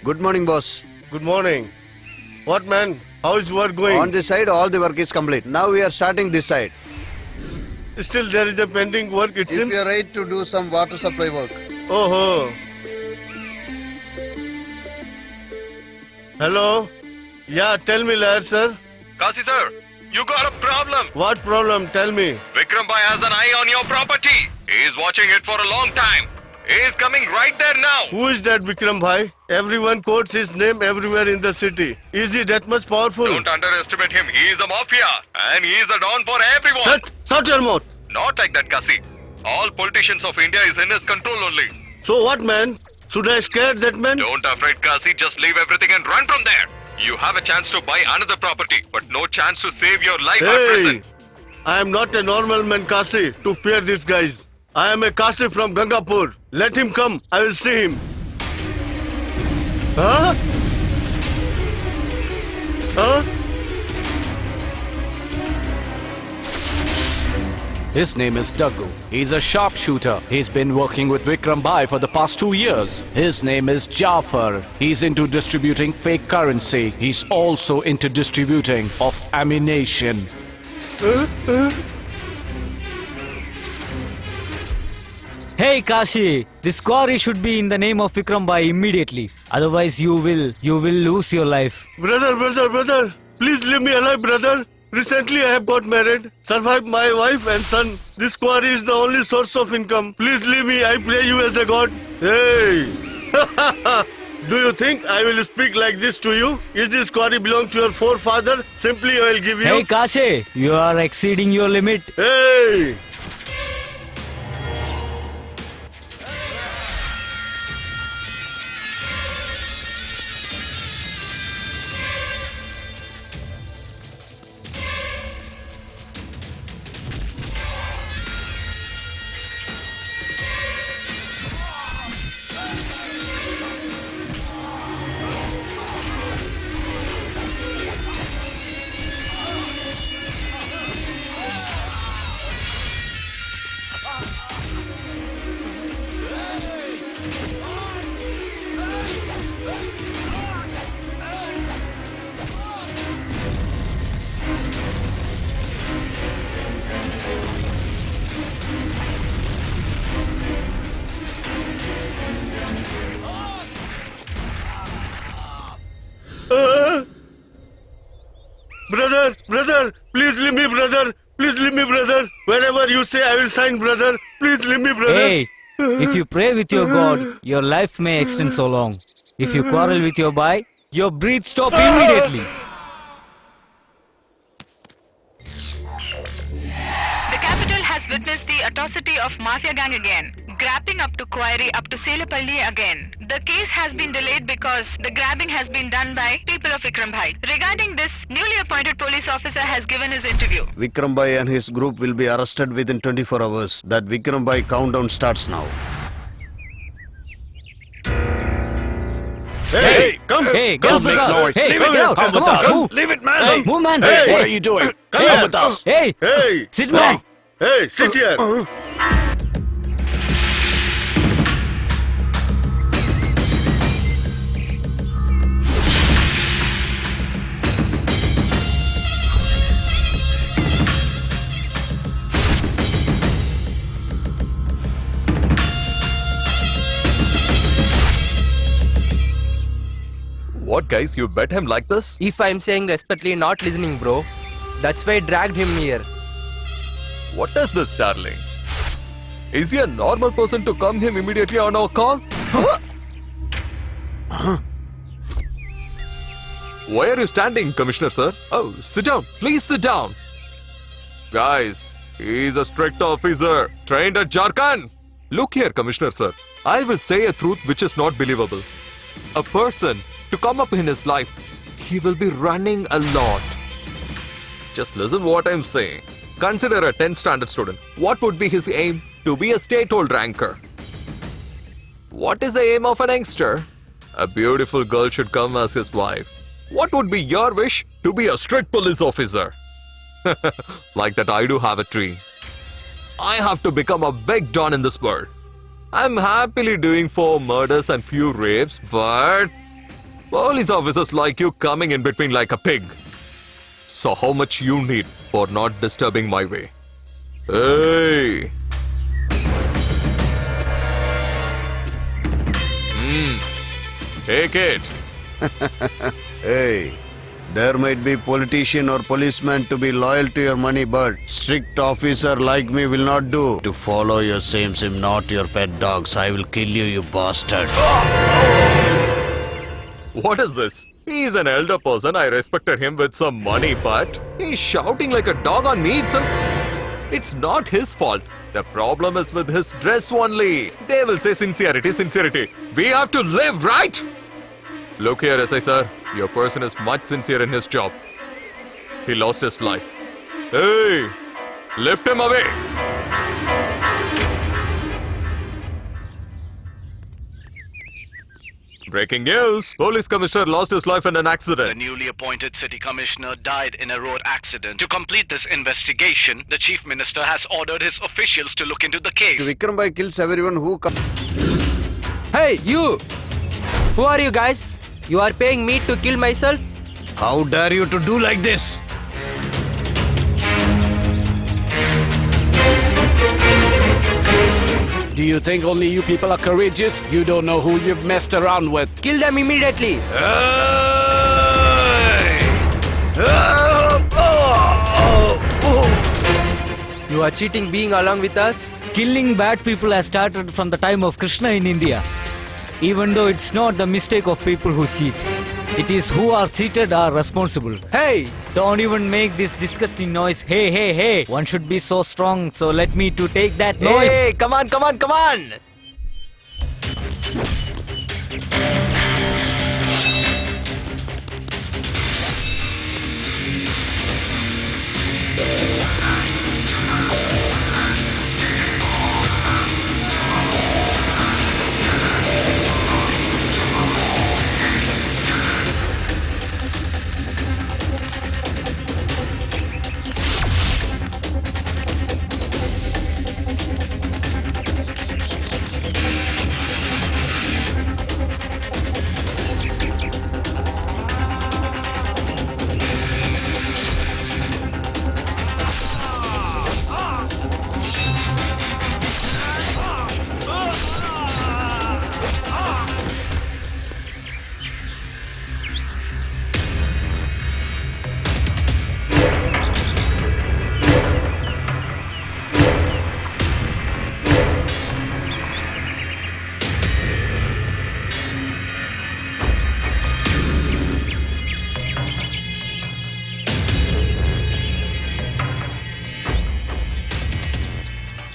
Good morning, boss. Good morning. What, man? How is work going? On this side, all the work is complete. Now we are starting this side. Still there is a pending work, it If seems. you are right to do some water supply work. Oh. Hello? Yeah, tell me, lad, sir. Kasi sir, you got a problem. What problem? Tell me. Vikram Bhai has an eye on your property. He is watching it for a long time. He is coming right there now. Who is that Vikram Bhai? Everyone quotes his name everywhere in the city. Is he that much powerful? Don't underestimate him. He is a mafia. And he is a don for everyone. Shut your mouth. Not like that, Kasi. All politicians of India is in his control only. So what, man? Should I scare that man? Don't afraid, Kasi. Just leave everything and run from there. You have a chance to buy another property, but no chance to save your life at Hey, present. I am not a normal man, Kasi, to fear these guys. I am a Kasi from Gangapur. Let him come. I will see him. Huh? Huh? His name is Daggu. He's a sharpshooter. He's been working with Vikram Bhai for the past 2 years. His name is Jafar. He's into distributing fake currency. He's also into distributing of ammunition. Hey Kashi, this quarry should be in the name of Vikram Bhai immediately. Otherwise you will lose your life. Brother. Please leave me alive, brother. Recently I have got married, survived my wife and son. This quarry is the only source of income. Please leave me, I pray you as a god. Hey! Do you think I will speak like this to you? Is this quarry belong to your forefather? Simply I will give you... Hey Kashi, you are exceeding your limit. Hey! Brother, please leave me, brother. Please leave me, brother. Whenever you say, I will sign, brother. Please leave me, brother. Hey, if you pray with your God, your life may extend so long. If you quarrel with your boy, your breath stop immediately. The capital has witnessed the atrocity of Mafia gang again, grabbing up to Quarry up to Selepalli again. The case has been delayed because the grabbing has been done by people of Vikram Bhai. Regarding this, newly appointed police officer has given his interview. Vikram Bhai and his group will be arrested within 24 hours. That Vikram Bhai countdown starts now. Hey, come. Hey, get Don't off the make car. noise. Hey, Leave get it. out. Come with on, us. move. Leave it, man. Hey, move, man. Hey, What are you doing? Come Come here. with us. Hey, Hey, sit down. hey, sit here. What, guys? You bet him like this? If I'm saying respectfully not listening, bro, that's why I dragged him here. What is this, darling? Is he a normal person to come him immediately on our call? Why are you standing, Commissioner, sir? Oh, sit down. Please sit down. Guys, he's a strict officer, trained at Jharkhand. Look here, Commissioner, sir. I will say a truth which is not believable. A person, to come up in his life, he will be running a lot. Just listen what I'm saying. Consider a 10th standard student. What would be his aim? To be a state-hold ranker. What is the aim of an youngster? A beautiful girl should come as his wife. What would be your wish? To be a strict police officer. Like that, I do have a dream. I have to become a big don in this world. I'm happily doing 4 murders and few rapes, but Police officers like you coming in between like a pig. So how much you need for not disturbing my way? Hey! Take it. Hey, there might be politician or policeman to be loyal to your money, but strict officer like me will not do. To follow your same sim, not your pet dogs. I will kill you, you bastard. What is this? He is an elder person. I respected him with some money, but he's shouting like a dog on me itself. It's not his fault. The problem is with his dress only. They will say sincerity, sincerity. We have to live, right? Look here, SI sir. Your person is much sincere in his job. He lost his life. Hey, lift him away. Breaking news. Police commissioner lost his life in an The accident. newly appointed city commissioner died in a road accident. To complete this investigation, the chief minister has ordered his officials to look into the case. Vikram Bhai kills everyone who comes. Hey, you! Who are you guys? You are paying me to kill myself? How dare you to do like this? Do you think only you people are courageous? You don't know who you've messed around with. Kill them immediately! You are cheating being along with us? Killing bad people has started from the time of Krishna in India. Even though it's not the mistake of people who cheat. It is who are cheated are responsible. Hey! Don't even make this disgusting noise. Hey, hey, hey. One should be so strong, so let me to take that noise. Hey, come on, come on, come on!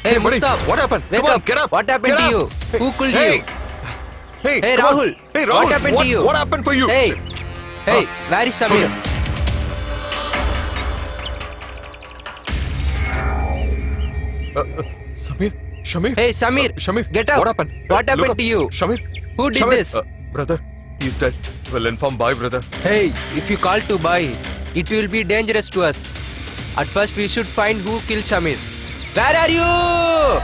Hey, buddy, Mustaf! what happened? Wake Come on, up! get up! What happened Get to you? up! Hey, Who killed hey, you? Hey, Hey, come on. Rahul! Hey, Rahul! What happened to you? What happened for you? Hey! Hey, where is Samir? Samir? Shamir? Hey, Samir! Shamir? Get up! What happened? What Look happened up. to you? Shamir? Who did Shamir? this? Brother, he's dead. Well, inform bye, brother. Hey, if you call to buy, it will be dangerous to us. At first, we should find who killed Shamir. Where are you?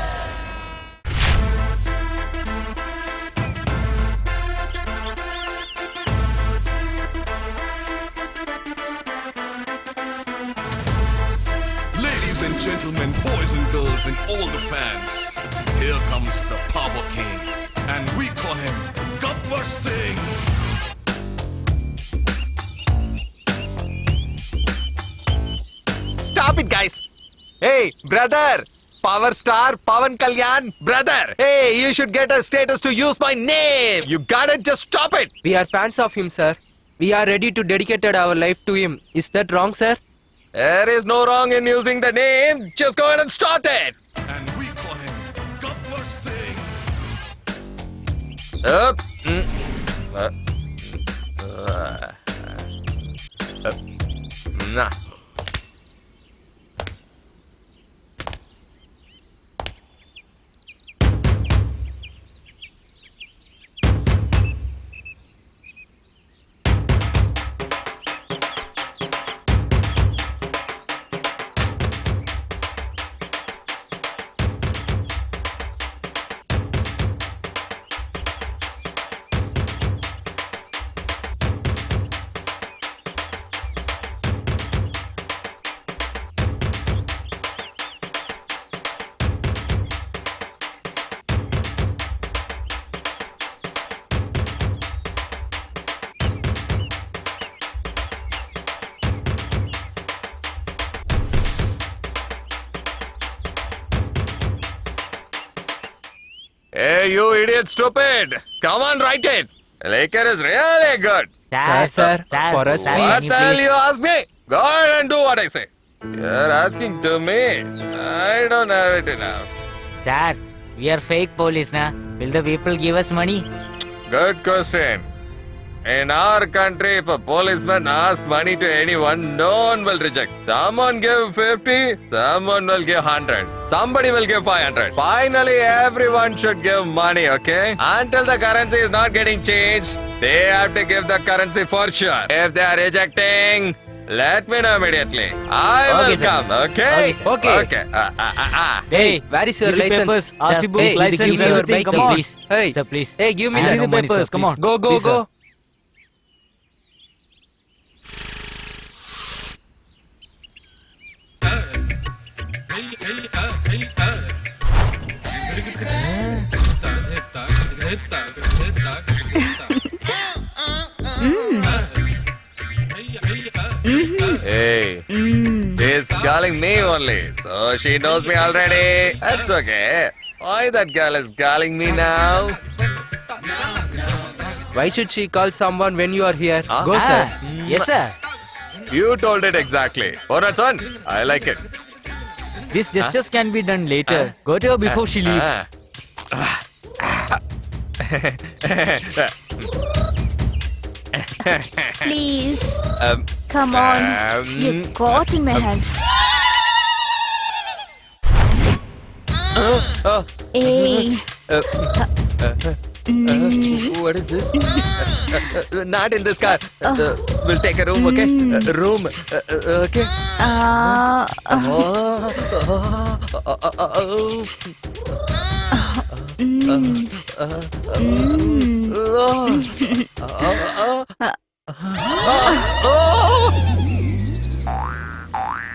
Ladies and gentlemen, boys and girls, and all the fans, here comes the Power King, and we call him Gabbar Singh. Stop it, guys! Hey, brother! Power star Pawan Kalyan, brother! Hey, you should get a status to use my name! You got it, just stop it! We are fans of him, sir. We are ready to dedicate our life to him. Is that wrong, sir? There is no wrong in using the name, just go ahead and start it! And we call him Gabbar Singh. Up. Nah. Hey, you idiot, stupid! Come on, write it. Liquor is really good. Sir, for us, What please. the hell you ask me? Go ahead and do what I say. You're asking to me. I don't have it enough. Dad, we are fake police, na? Will the people give us money? Good question. In our country, if a policeman asks money to anyone, no one will reject. Someone give 50, someone will give 100. Somebody will give 500. Finally, everyone should give money, okay? Until the currency is not getting changed, they have to give the currency for sure. If they are rejecting, let me know immediately. I Okay, will sir. come, okay? Okay. Okay. Hey, where is your Give me license? papers, RC books, Hey, license, give me your everything. bike, Come on. please. Hey, Sir, please. Hey, give me I that. need the money, papers. sir, Come please. on. Go, go, Please, go. sir. Hey, she's calling me only, so she knows me already. That's okay. Why that girl is calling me now? Why should she call someone when you are here? Huh? Go, sir. Yes, sir. You told it exactly. Alright, son. I like it. This justice can be done later. Go to her before she leaves. Please, Um, come on. You got in my hand. Hey, what is this? Not in this car. We'll take a room, okay? Room. Okay.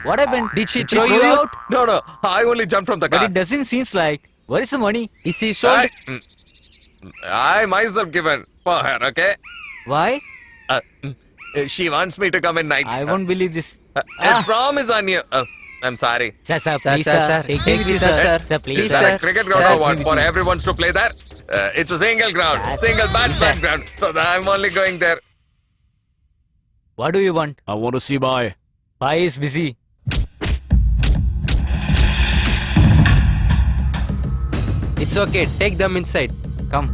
What happened? Did she throw you out? No, no. I only jumped from the But car. it doesn't seem like. Where is the money? Is he sold? I myself given for her, okay? Why? She wants me to come in night. I won't believe this. It's promise on you. I'm sorry. Sir, Sir, please, sir, sir. Take me Take with me, you, sir, sir. sir. Sir, please, Is Please, that sir. a cricket ground Sir, or what? with For you. everyone to play there? It's a single ground. Sir. Single Please, batsman sir. ground. So I'm only going there. What do you want? I want to see Bhai. Bhai is busy. It's okay. Take them inside. Come.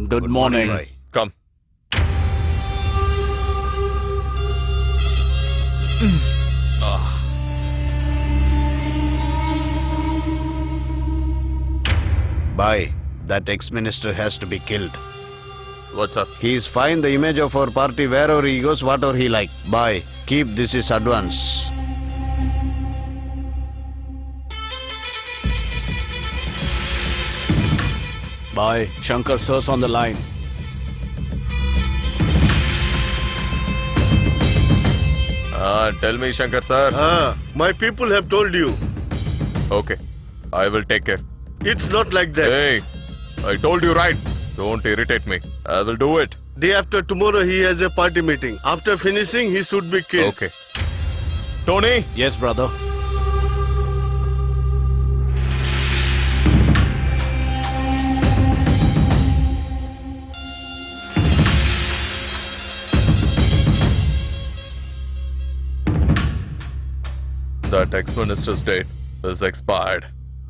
Good morning. bhai. Come. Bhai, that ex-minister has to be killed. What's up? He's fine the image of our party wherever he goes, whatever he like. Bhai, keep this is advance. Bhai, Shankar sir's on the line. Tell me, Shankar sir. My people have told you. Okay. I will take care. It's not like that. Hey, I told you right. Don't irritate me. I will do it. Day after tomorrow he has a party meeting. After finishing he should be killed. Okay. Tony? Yes, brother. That ex-minister's date is expired.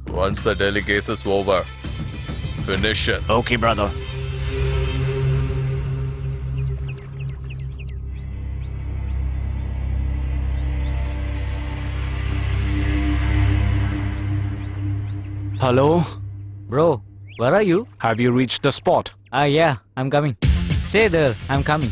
Once the Delhi case is over, finish it. Okay, brother. Hello? Bro, where are you? Have you reached the spot? Yeah, I'm coming. Stay there, I'm coming.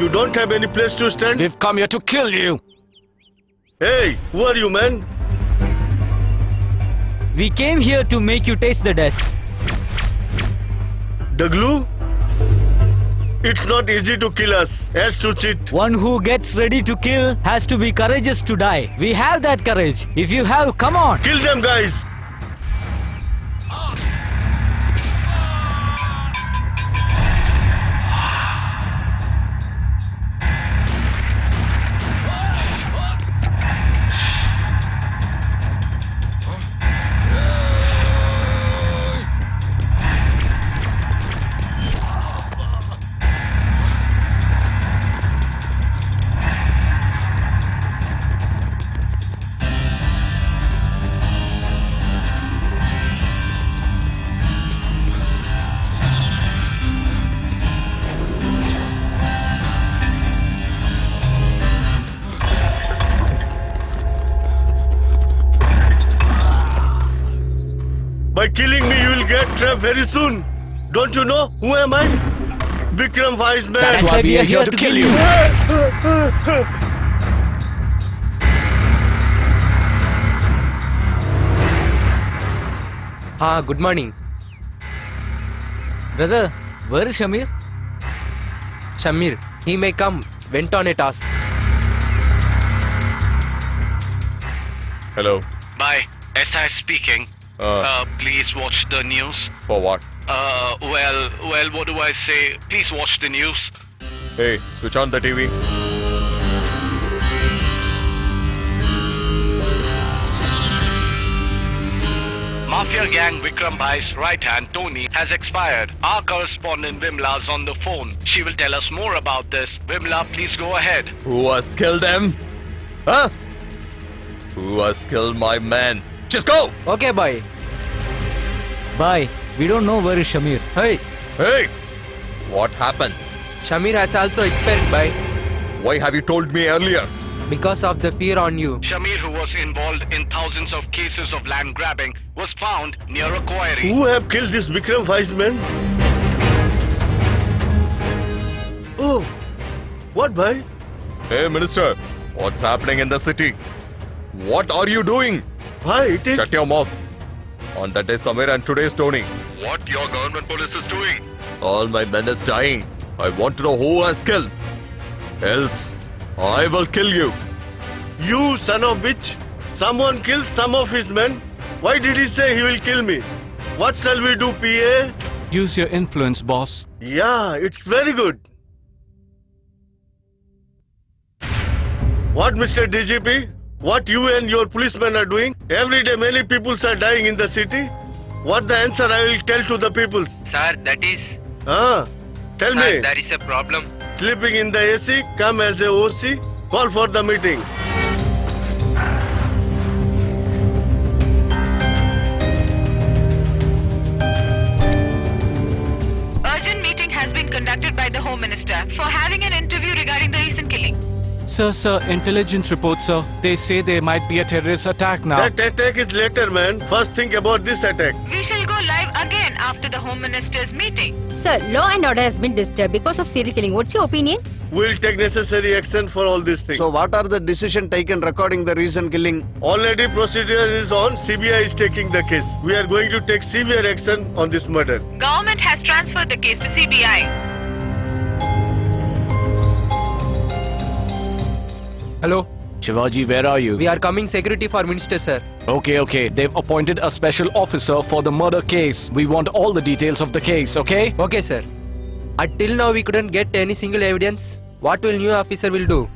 You don't have any place to stand? We've come here to kill you. Hey, who are you, man? We came here to make you taste the death. The glue? It's not easy to kill us, as to cheat. One who gets ready to kill has to be courageous to die. We have that courage. If you have, come on. Kill them, guys. By killing me, you will get trapped very soon. Don't you know who am I? Vikram Wise Man. That's why we are here to kill you. Good morning. Brother, where is Shamir? Shamir, he may come. Went on a task. Hello. Bye. SI speaking. Please watch the news. For what? Well, what do I say? Please watch the news. Hey, switch on the TV. Mafia gang Vikram Bhai's right hand, Tony, has expired. Our correspondent Vimla's on the phone. She will tell us more about this. Vimla, please go ahead. Who has killed them? Huh? Who has killed my man? Just go! Okay, boy. Bye. We don't know where is Shamir. Hey, Hey! What happened? Shamir has also expired, boy. Why have you told me earlier? Because of the fear on you. Shamir, who was involved in thousands of cases of land grabbing, was found near a quarry. Who have killed this Vikram Wise Man? Oh, what, bhai? Hey, Minister, what's happening in the city? What are you doing? Why it is? Shut your mouth. On that day Samir and today's Tony. What your government police is doing? All my men is dying. I want to know who has killed. Else, I will kill you. You son of bitch! Someone kills some of his men. Why did he say he will kill me? What shall we do, PA? Use your influence, boss. Yeah, it's very good. What, Mr. DGP? What you and your policemen are doing? Every day many people are dying in the city. What the answer I will tell to the people? Sir, that is... Tell me. there is a problem. Sleeping in the AC, come as a OC, call for the meeting. Urgent meeting has been conducted by the Home Minister for having an interview regarding the recent killing. Sir, intelligence reports, sir. They say there might be a terrorist attack now. That attack is later, man. First think about this attack. We shall go live again after the Home Minister's meeting. Sir, law and order has been disturbed because of serial killing. What's your opinion? We'll take necessary action for all these things. So what are the decision taken regarding the recent killing? Already procedure is on. CBI is taking the case. We are going to take severe action on this murder. Government has transferred the case to CBI. Hello? Shivaji, where are you? We are coming security for minister, sir. Okay. They've appointed a special officer for the murder case. We want all the details of the case, okay? Okay, sir. Until now, we couldn't get any single evidence. What will new officer will do?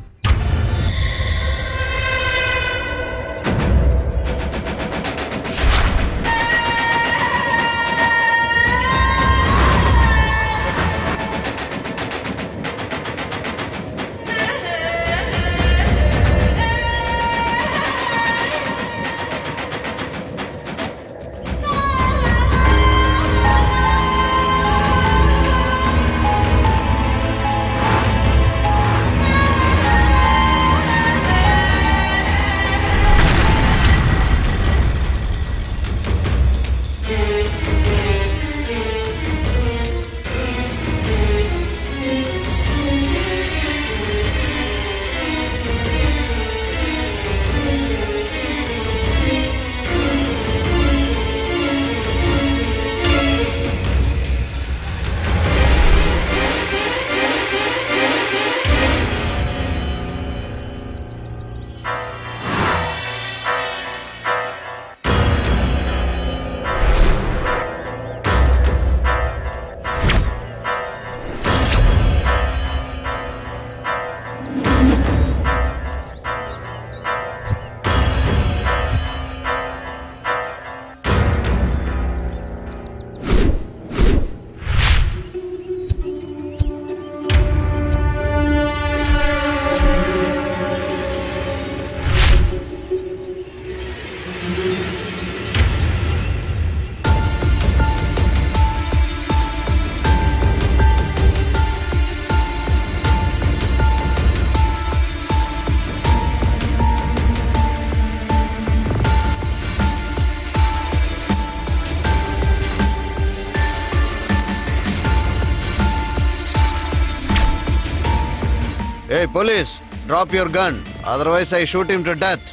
Hey, police, drop your gun. Otherwise, I shoot him to death.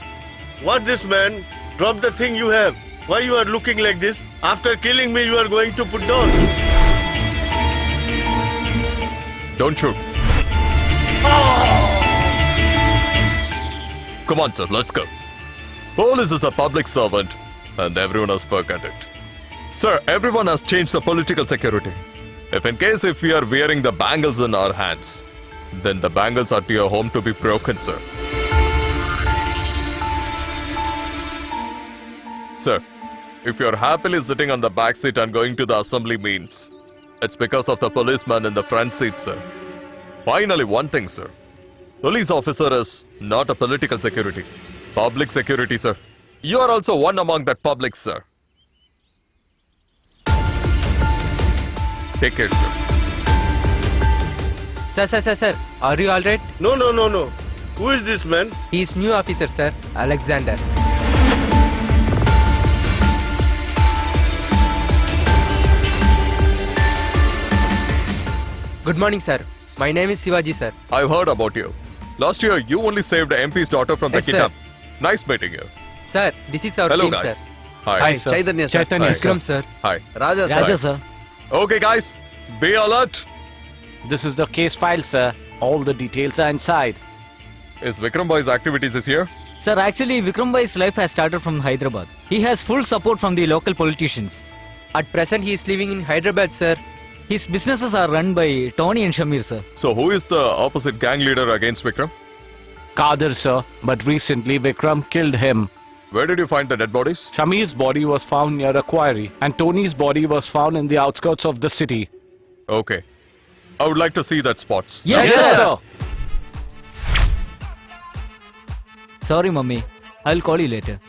What this man? Drop the thing you have. Why you are looking like this? After killing me, you are going to put down. Don't shoot. Come on, sir, let's go. Police is a public servant, and everyone has forgot it. Sir, everyone has changed the political security. If we are wearing the bangles in our hands, then the bangles are to your home to be broken, sir. Sir, if you're happily sitting on the back seat and going to the assembly means, it's because of the policeman in the front seat, sir. Finally, one thing, sir. Police officer is not a political security. Public security, sir. You are also one among that public, sir. Take care, sir. Sir. Are you alright? No. Who is this man? He is new officer, sir. Alexander. Good morning, sir. My name is Shivaji, sir. I've heard about you. Last year, you only saved the MP's daughter from Yes, the sir. kidnap. Nice meeting you. Sir, this is our Hello, team, guys. sir. Hi. Hi, sir. Chaitanya, sir. Chaitanya, Hi. sir. Vikram, sir. Hi. Raja, sir. Raja, sir. Okay, guys. Be alert. This is the case file, sir. All the details are inside. Is Vikram Boy's activities is here? Sir, actually, Vikram Bhai's life has started from Hyderabad. He has full support from the local politicians. At present, he is living in Hyderabad, sir. His businesses are run by Tony and Shamir, sir. So who is the opposite gang leader against Vikram? Kadir, sir. But recently, Vikram killed him. Where did you find the dead bodies? Shamir's body was found near a quarry, and Tony's body was found in the outskirts of the city. Okay. I would like to see that spots. Yes, sir. Sorry, mummy. I'll call you later.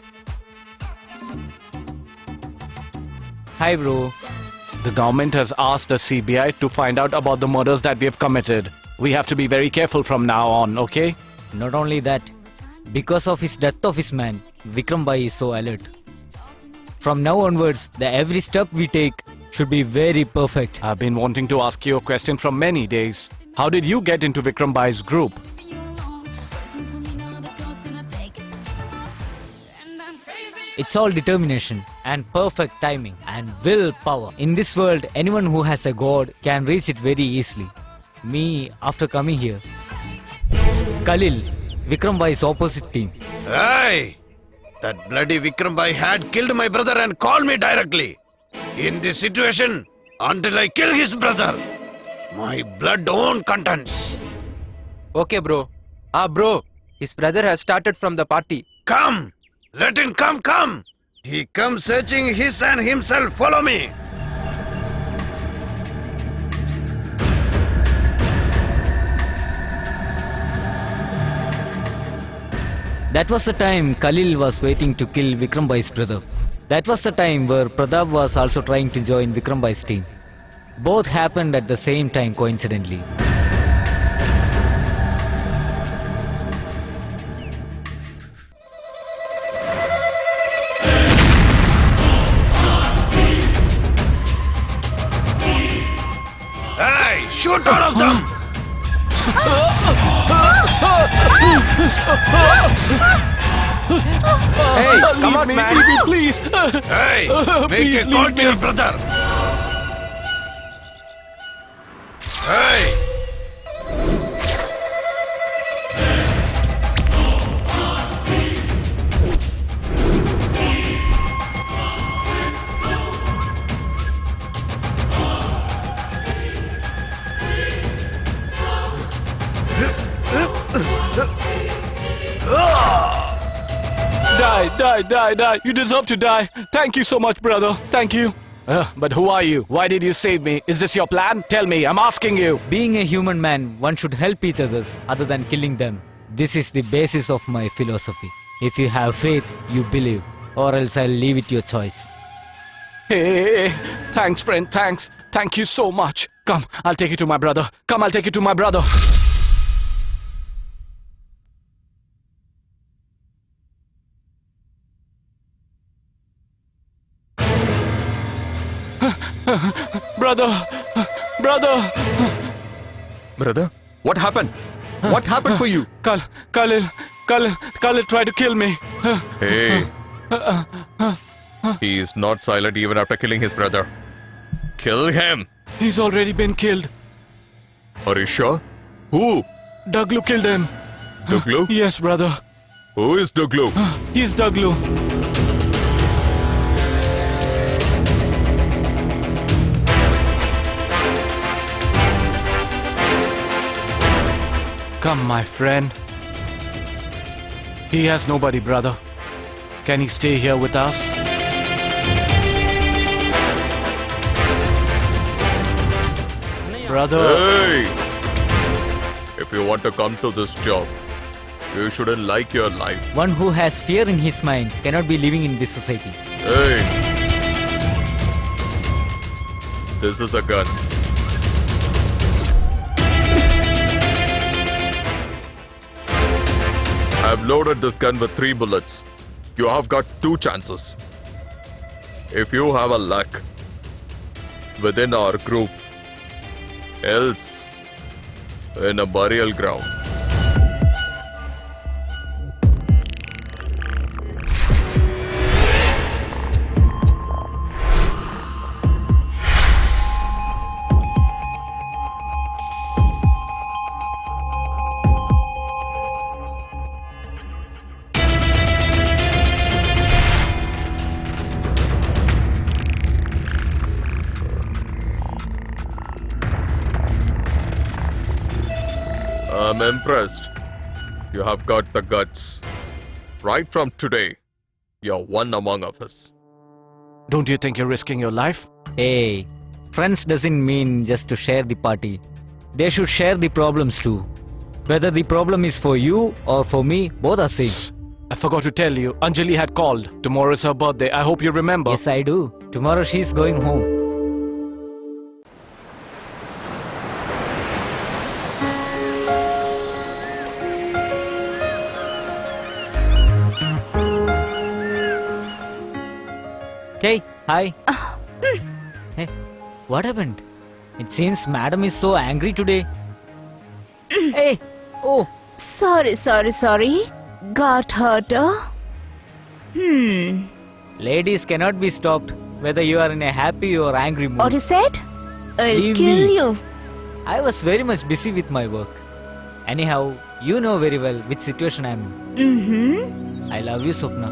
Hi, bro. The government has asked the CBI to find out about the murders that we have committed. We have to be very careful from now on, okay? Not only that, because of his death of his man, Vikram Bhai is so alert. From now onwards, every step we take should be very perfect. I've been wanting to ask you a question from many days. How did you get into Vikram Bhai's group? It's all determination and perfect timing and willpower. In this world, anyone who has a god can reach it very easily. Me, after coming here. Khalil, Vikram Bhai's opposite team. Hey! That bloody Vikram Bhai had killed my brother and called me directly. In this situation, until I kill his brother, my blood own contents. Okay, bro. Bro. His brother has started from the party. Come! Let him come! He comes searching his and himself. Follow me. That was the time Khalil was waiting to kill Vikram Bhai's brother. That was the time where Pratap was also trying to join Vikram Bhai's team. Both happened at the same time coincidentally. Hey! Shoot all of them! Hey, come on, man. Leave me, please. Hey! Make Please a call leave to your me. brother. Hey! Die. You deserve to die. Thank you so much, brother. Thank you. But who are you? Why did you save me? Is this your plan? Tell me, I'm asking you. Being a human man, one should help each others other than killing them. This is the basis of my philosophy. If you have faith, you believe, or else I'll leave it your choice. Hey, thanks, friend, thanks. Thank you so much. Come, I'll take you to my brother. Come, I'll take you to my brother. Brother! Brother, what happened? What happened for you? Khalil tried to kill me. Hey. He is not silent even after killing his brother. Kill him. He's already been killed. Are you sure? Who? Duglu killed him. Duglu? Yes, brother. Who is Duglu? He's Duglu. Come, my friend. He has nobody, brother. Can he stay here with us? Brother. Hey! If you want to come to this job, you shouldn't like your life. One who has fear in his mind cannot be living in this society. Hey! This is a gun. I've loaded this gun with 3 bullets. You have got 2 chances. If you have a luck within our group, else in a burial ground. I'm impressed. You have got the guts. Right from today, you're one among us. Don't you think you're risking your life? Hey, friends doesn't mean just to share the party. They should share the problems too. Whether the problem is for you or for me, both are same. I forgot to tell you, Anjali had called. Tomorrow is her birthday. I hope you remember. Yes, I do. Tomorrow she's going home. Hey, hi. Hey, what happened? It seems madam is so angry today. Hey, oh, Sorry. Got hurt, ladies cannot be stopped whether you are in a happy or angry mood. What you said? I'll Leave kill me. you. I was very much busy with my work. Anyhow, you know very well which situation I'm in. Mm-hmm. I love you, Swapna.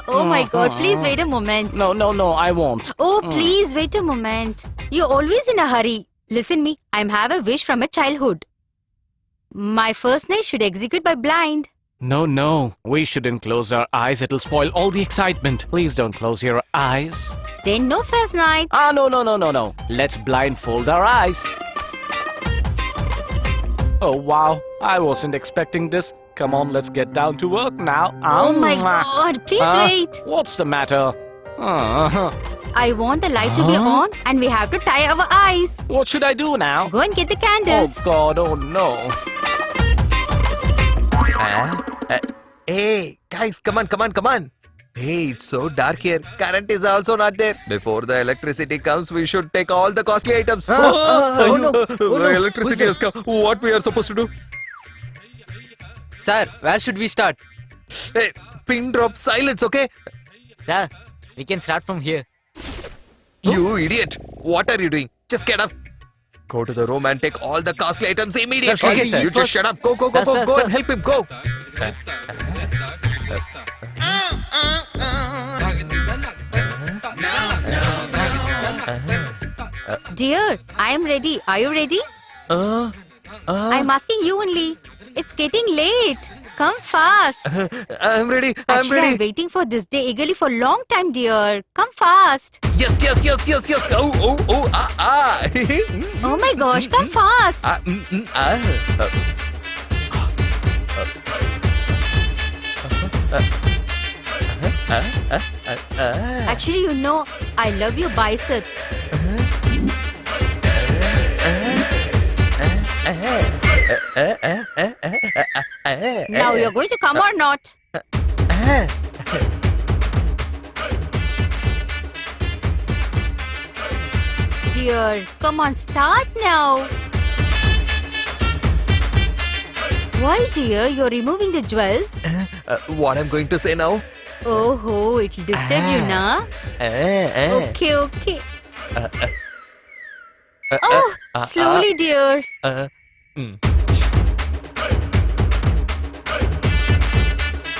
Oh my god, please wait a moment. No, I won't. Oh, please wait a moment. You're always in a hurry. Listen me, I have a wish from a childhood. My first night should execute by blind. No. We shouldn't close our eyes. It'll spoil all the excitement. Please don't close your eyes. Then no first night. No. Let's blindfold our eyes. Oh, wow. I wasn't expecting this. Come on, let's get down to work now. Oh my god, please wait. What's the matter? I want the light to be on and we have to tie our eyes. What should I do now? Go and get the Oh candles. God, oh no. Hey, guys, come on. Hey, it's so dark here. Current is also not there. Before the electricity comes, we should take all the costly items. The electricity has come. What we are supposed to do? Sir, where should we start? Hey, pin drop silence, okay? Sir, we can start from here. You idiot. What are you doing? Just get up. Go to the room and take all the costly items immediately. Sir, okay, sir. You just shut up. Go Sir. and help him. Go. Dear, I am ready. Are you ready? I'm asking you only. It's getting late. Come fast. I'm ready. Actually, I'm waiting for this day eagerly for a long time, dear. Come fast. Yes. Oh. Oh my gosh, come fast. Actually, you know, I love your biceps. Now you're going to come or not? Dear, come on, start now. Why, dear, you're removing the jewels? What I'm going to say now? Oh, it'll disturb you, na? Okay. Oh, slowly, dear.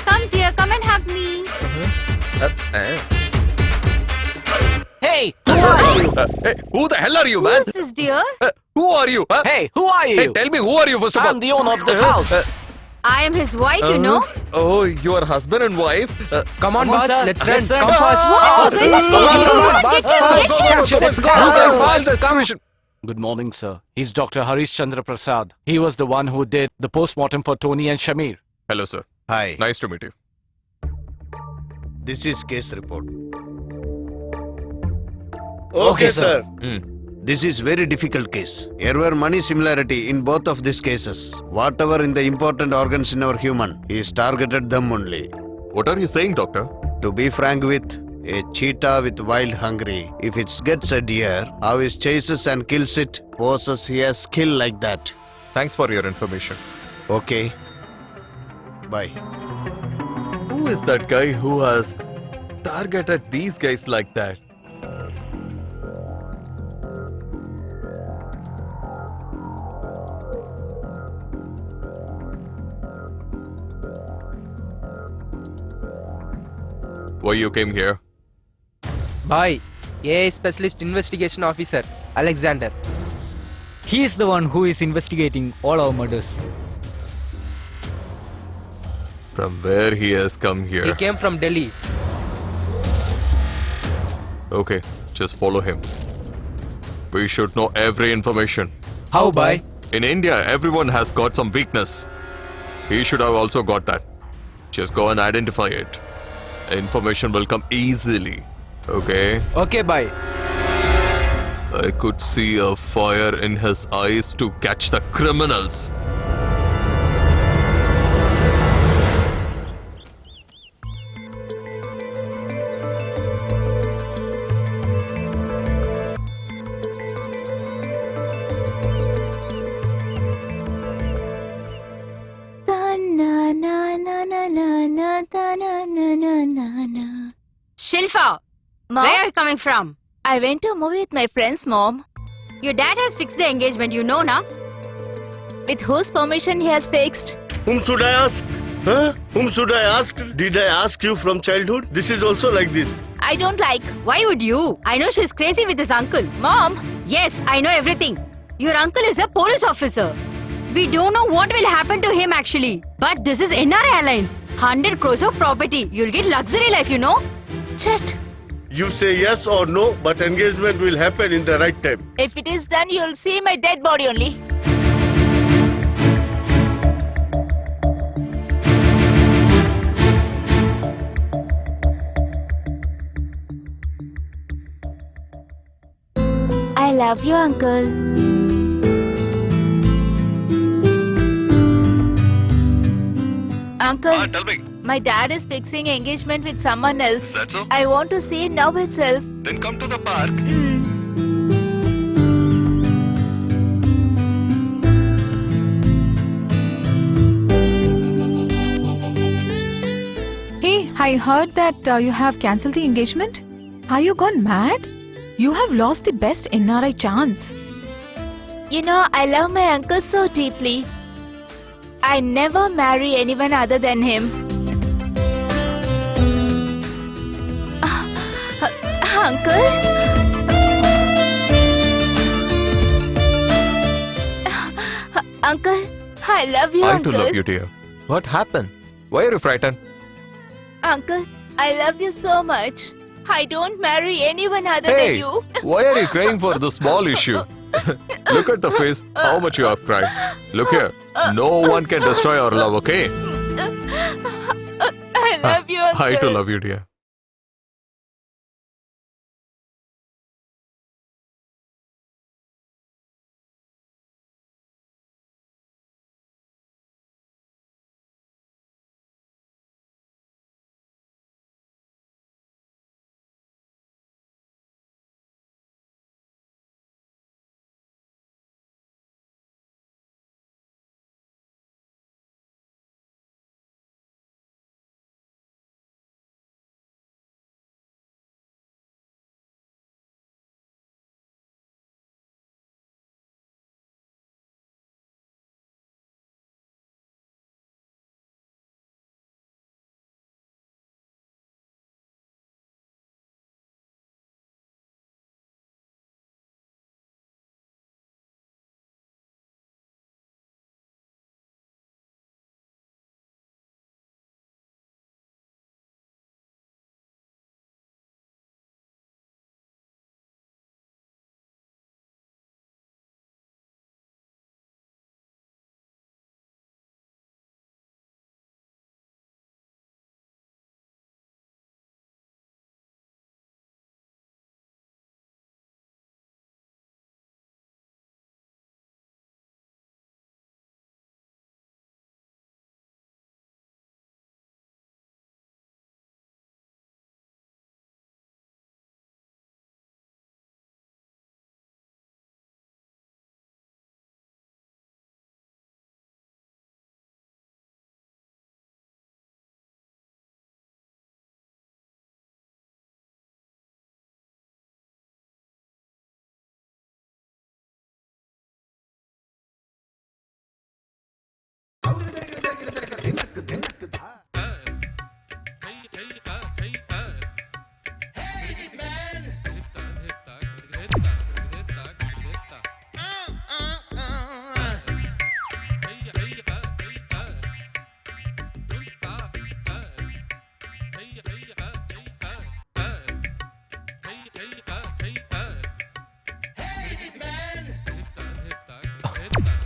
Come, dear, come and hug me. Hey, who are you? Hey, who the hell are you, man? Who's this, dear? Who are you? Hey, who are you? Hey, tell me, who are you first of all? I'm the owner of this house. I am his wife, you know. Oh, your husband and wife? Come on, boss. sir. Let's run. Let's run. Come fast. Oh, Let's go. Good morning, sir. He's Dr. Harish Chandra Prasad. He was the one who did the postmortem for Tony and Shamir. Hello, sir. Hi. Nice to meet you. This is case report. Okay, sir. This is very difficult case. There were many similarity in both of these cases. Whatever in the important organs in our human, he's targeted them only. What are you saying, doctor? To be frank with, a cheetah with wild hungry, if it gets a deer, how it chases and kills it, poses he has skill like that. Thanks for your information. Okay. Bye. Who is that guy who has targeted these guys like that? Why you came here? Bye. AI Specialist Investigation Officer, Alexander. He is the one who is investigating all our murders. From where he has come here? He came from Delhi. Okay, just follow him. We should know every information. How, bye? In India, everyone has got some weakness. He should have also got that. Just go and identify it. Information will come easily. Okay? Okay, bye. I could see a fire in his eyes to catch the criminals. Shilpa, Mom? where are you coming from? I went to a movie with my friends, Mom. Your dad has fixed the engagement, you know, na? With whose permission he has fixed? Whom should I ask? Huh? Whom should I ask? Did I ask you from childhood? This is also like this. I don't like. Why would you? I know she's crazy with his uncle. Mom, Yes, I know everything. Your uncle is a police officer. We don't know what will happen to him actually. But this is NR Alliance. 100 crores of property. You'll get luxury life, you know? Chet. You say yes or no, but engagement will happen in the right time. If it is done, you'll see my dead body only. I love you, uncle. Uncle, Tell me. my dad is fixing engagement with someone else. That's all? I want to see it now itself. Then come to the park. Hey, I heard that you have cancelled the engagement. Are you gone mad? You have lost the best NRI chance. You know, I love my uncle so deeply. I never marry anyone other than him. Uncle? Uncle, I love you, I Uncle. too love you, dear. What happened? Why are you frightened? Uncle, I love you so much. I don't marry anyone other than Hey, you. why are you crying for the small issue? Look at the face, how much you have cried. Look here, no one can destroy our love, okay? I love you, Uncle. I too love you, dear.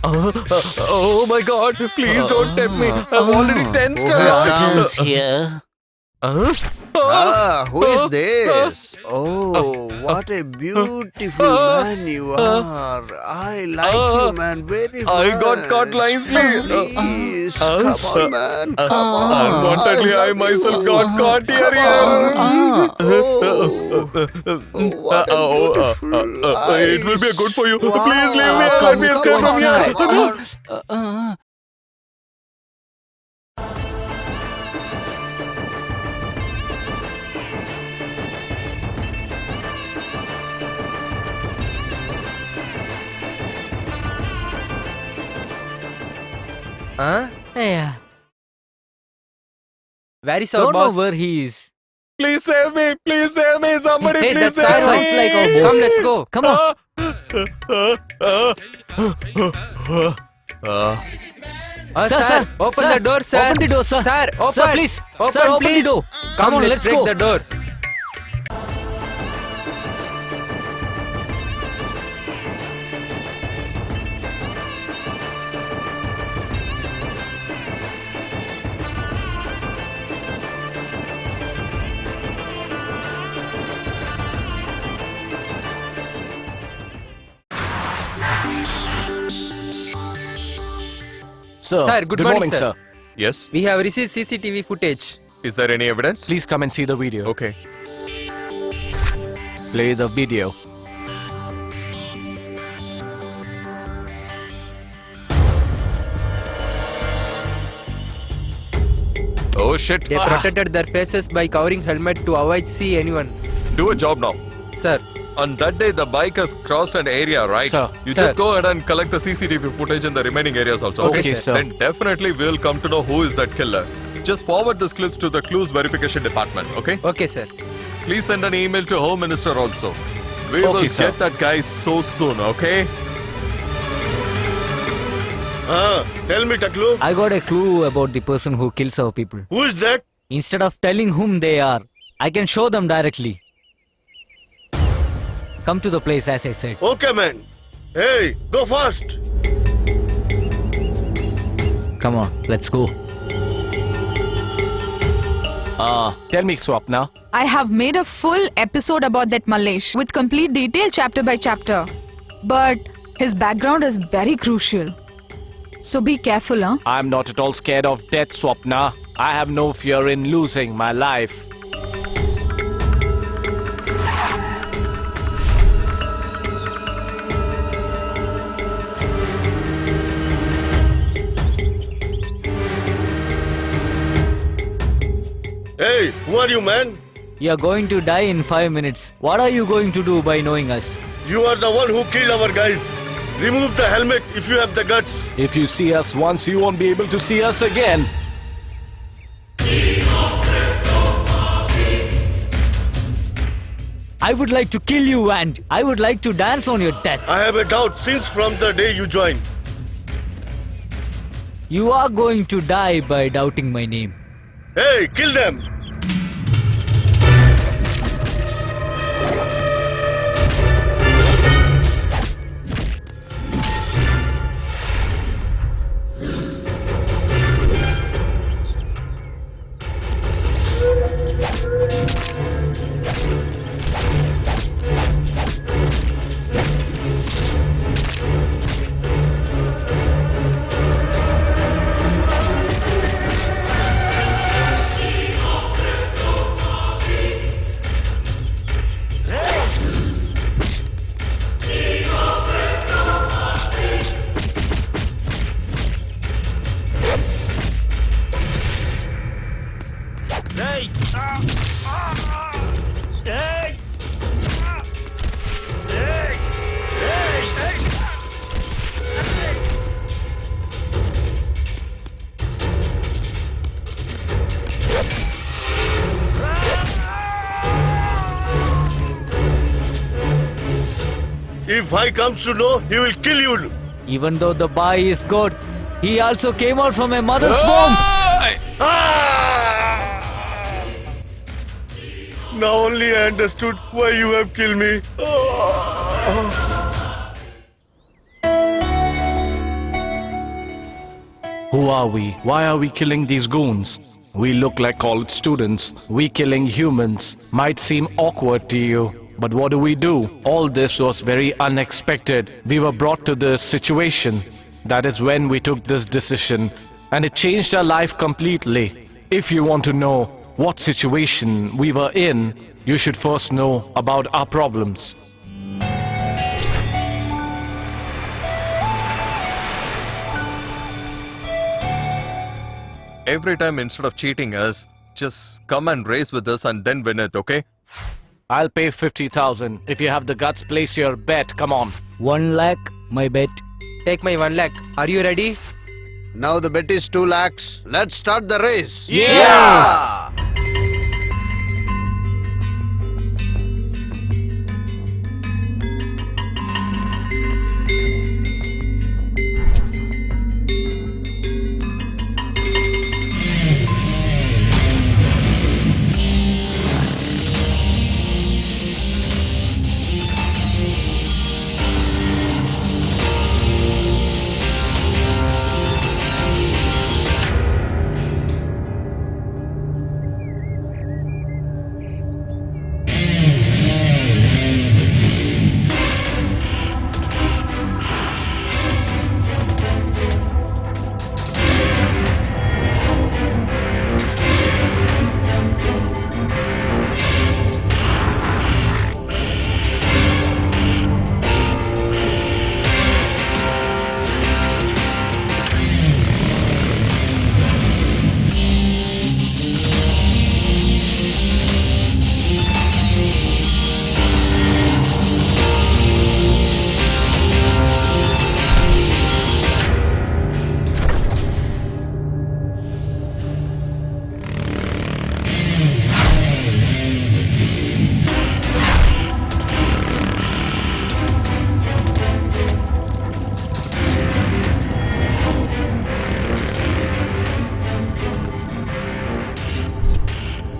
Oh my god, please don't tempt me. I'm already tensed a lot. Here. Who is this? Oh, what a beautiful man you are. I like you, man, very much. I got caught nicely. Please, come on, man, come on. Unwantedly, I myself got caught here. What a beautiful It will be good for you. Wow. Please leave me. Let me escape from here. Huh? Yeah. Where is our Don't boss? know where he is. Please save me! Please save me! Somebody Hey, please that's save our me! Sounds like our boss. Come, let's go. Come on. Sir, sir, open sir, the door, sir. open the door, sir. Sir, open. Sir, please. Open, Sir, open the please. door. Come, Come on, let's let's break go. the door. Sir, Good morning, sir. Yes? We have received CCTV footage. Is there any evidence? Please come and see the video. Okay. Play the video. Oh shit. They protected their faces by covering helmet to avoid see anyone. Do a job now. Sir, On that day, the bike has crossed an area, right? Sir. You Sir. just go ahead and collect the CCTV footage in the remaining areas also. Okay, sir. Then definitely we'll come to know who is that killer. Just forward these clips to the Clues Verification Department, okay? okay, sir. Please send an email to Home Minister also. We Okay, will sir. get that guy so soon, okay? Tell me, Taklu, I got a clue about the person who kills our people. who is that? Instead of telling whom they are, I can show them directly. Come to the place as I said. Okay, man. Hey, go fast. Come on, let's go. Tell me, Swapna. I have made a full episode about that Malesh with complete detail chapter by chapter. But his background is very crucial. So be careful, huh? I'm not at all scared of death, Swapna. I have no fear in losing my life. Hey, who are you, man? You're going to die in 5 minutes. What are you going to do by knowing us? You are the one who killed our guys. Remove the helmet if you have the guts. If you see us once, you won't be able to see us again. I would like to kill you and I would like to dance on your death. I have a doubt since from the day you joined. You are going to die by doubting my name. Hey, kill them. If I comes to know, he will kill you. Even though the boy is good, he also came out from a mother's womb. Now only I understood why you have killed me. Who are we? Why are we killing these goons? We look like college students. We killing humans might seem awkward to you. But what do? All this was very unexpected. We were brought to this situation. That is when we took this decision. And it changed our life completely. If you want to know what situation we were in, you should first know about our problems. Every time, instead of cheating us, just come and race with us and then win it, okay? I'll pay 50,000. If you have the guts, place your bet. Come on. 1 lakh, my bet. Take my 1 lakh. Are you ready? Now the bet is 2 lakhs. Let's start the race. Yes!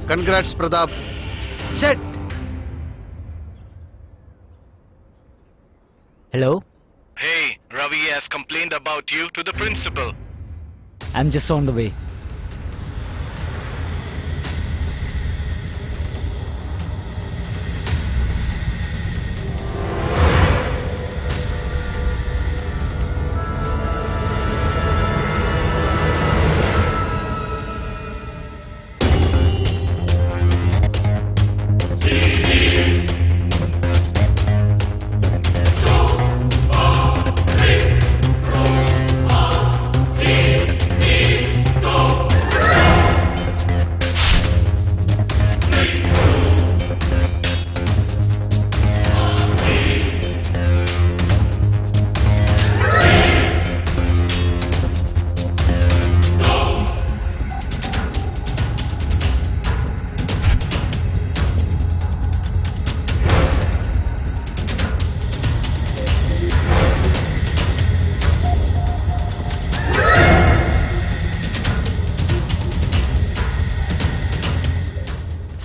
Congrats, Pratap. Shit. Hello? Hey, Ravi has complained about you to the principal. I'm just on the way.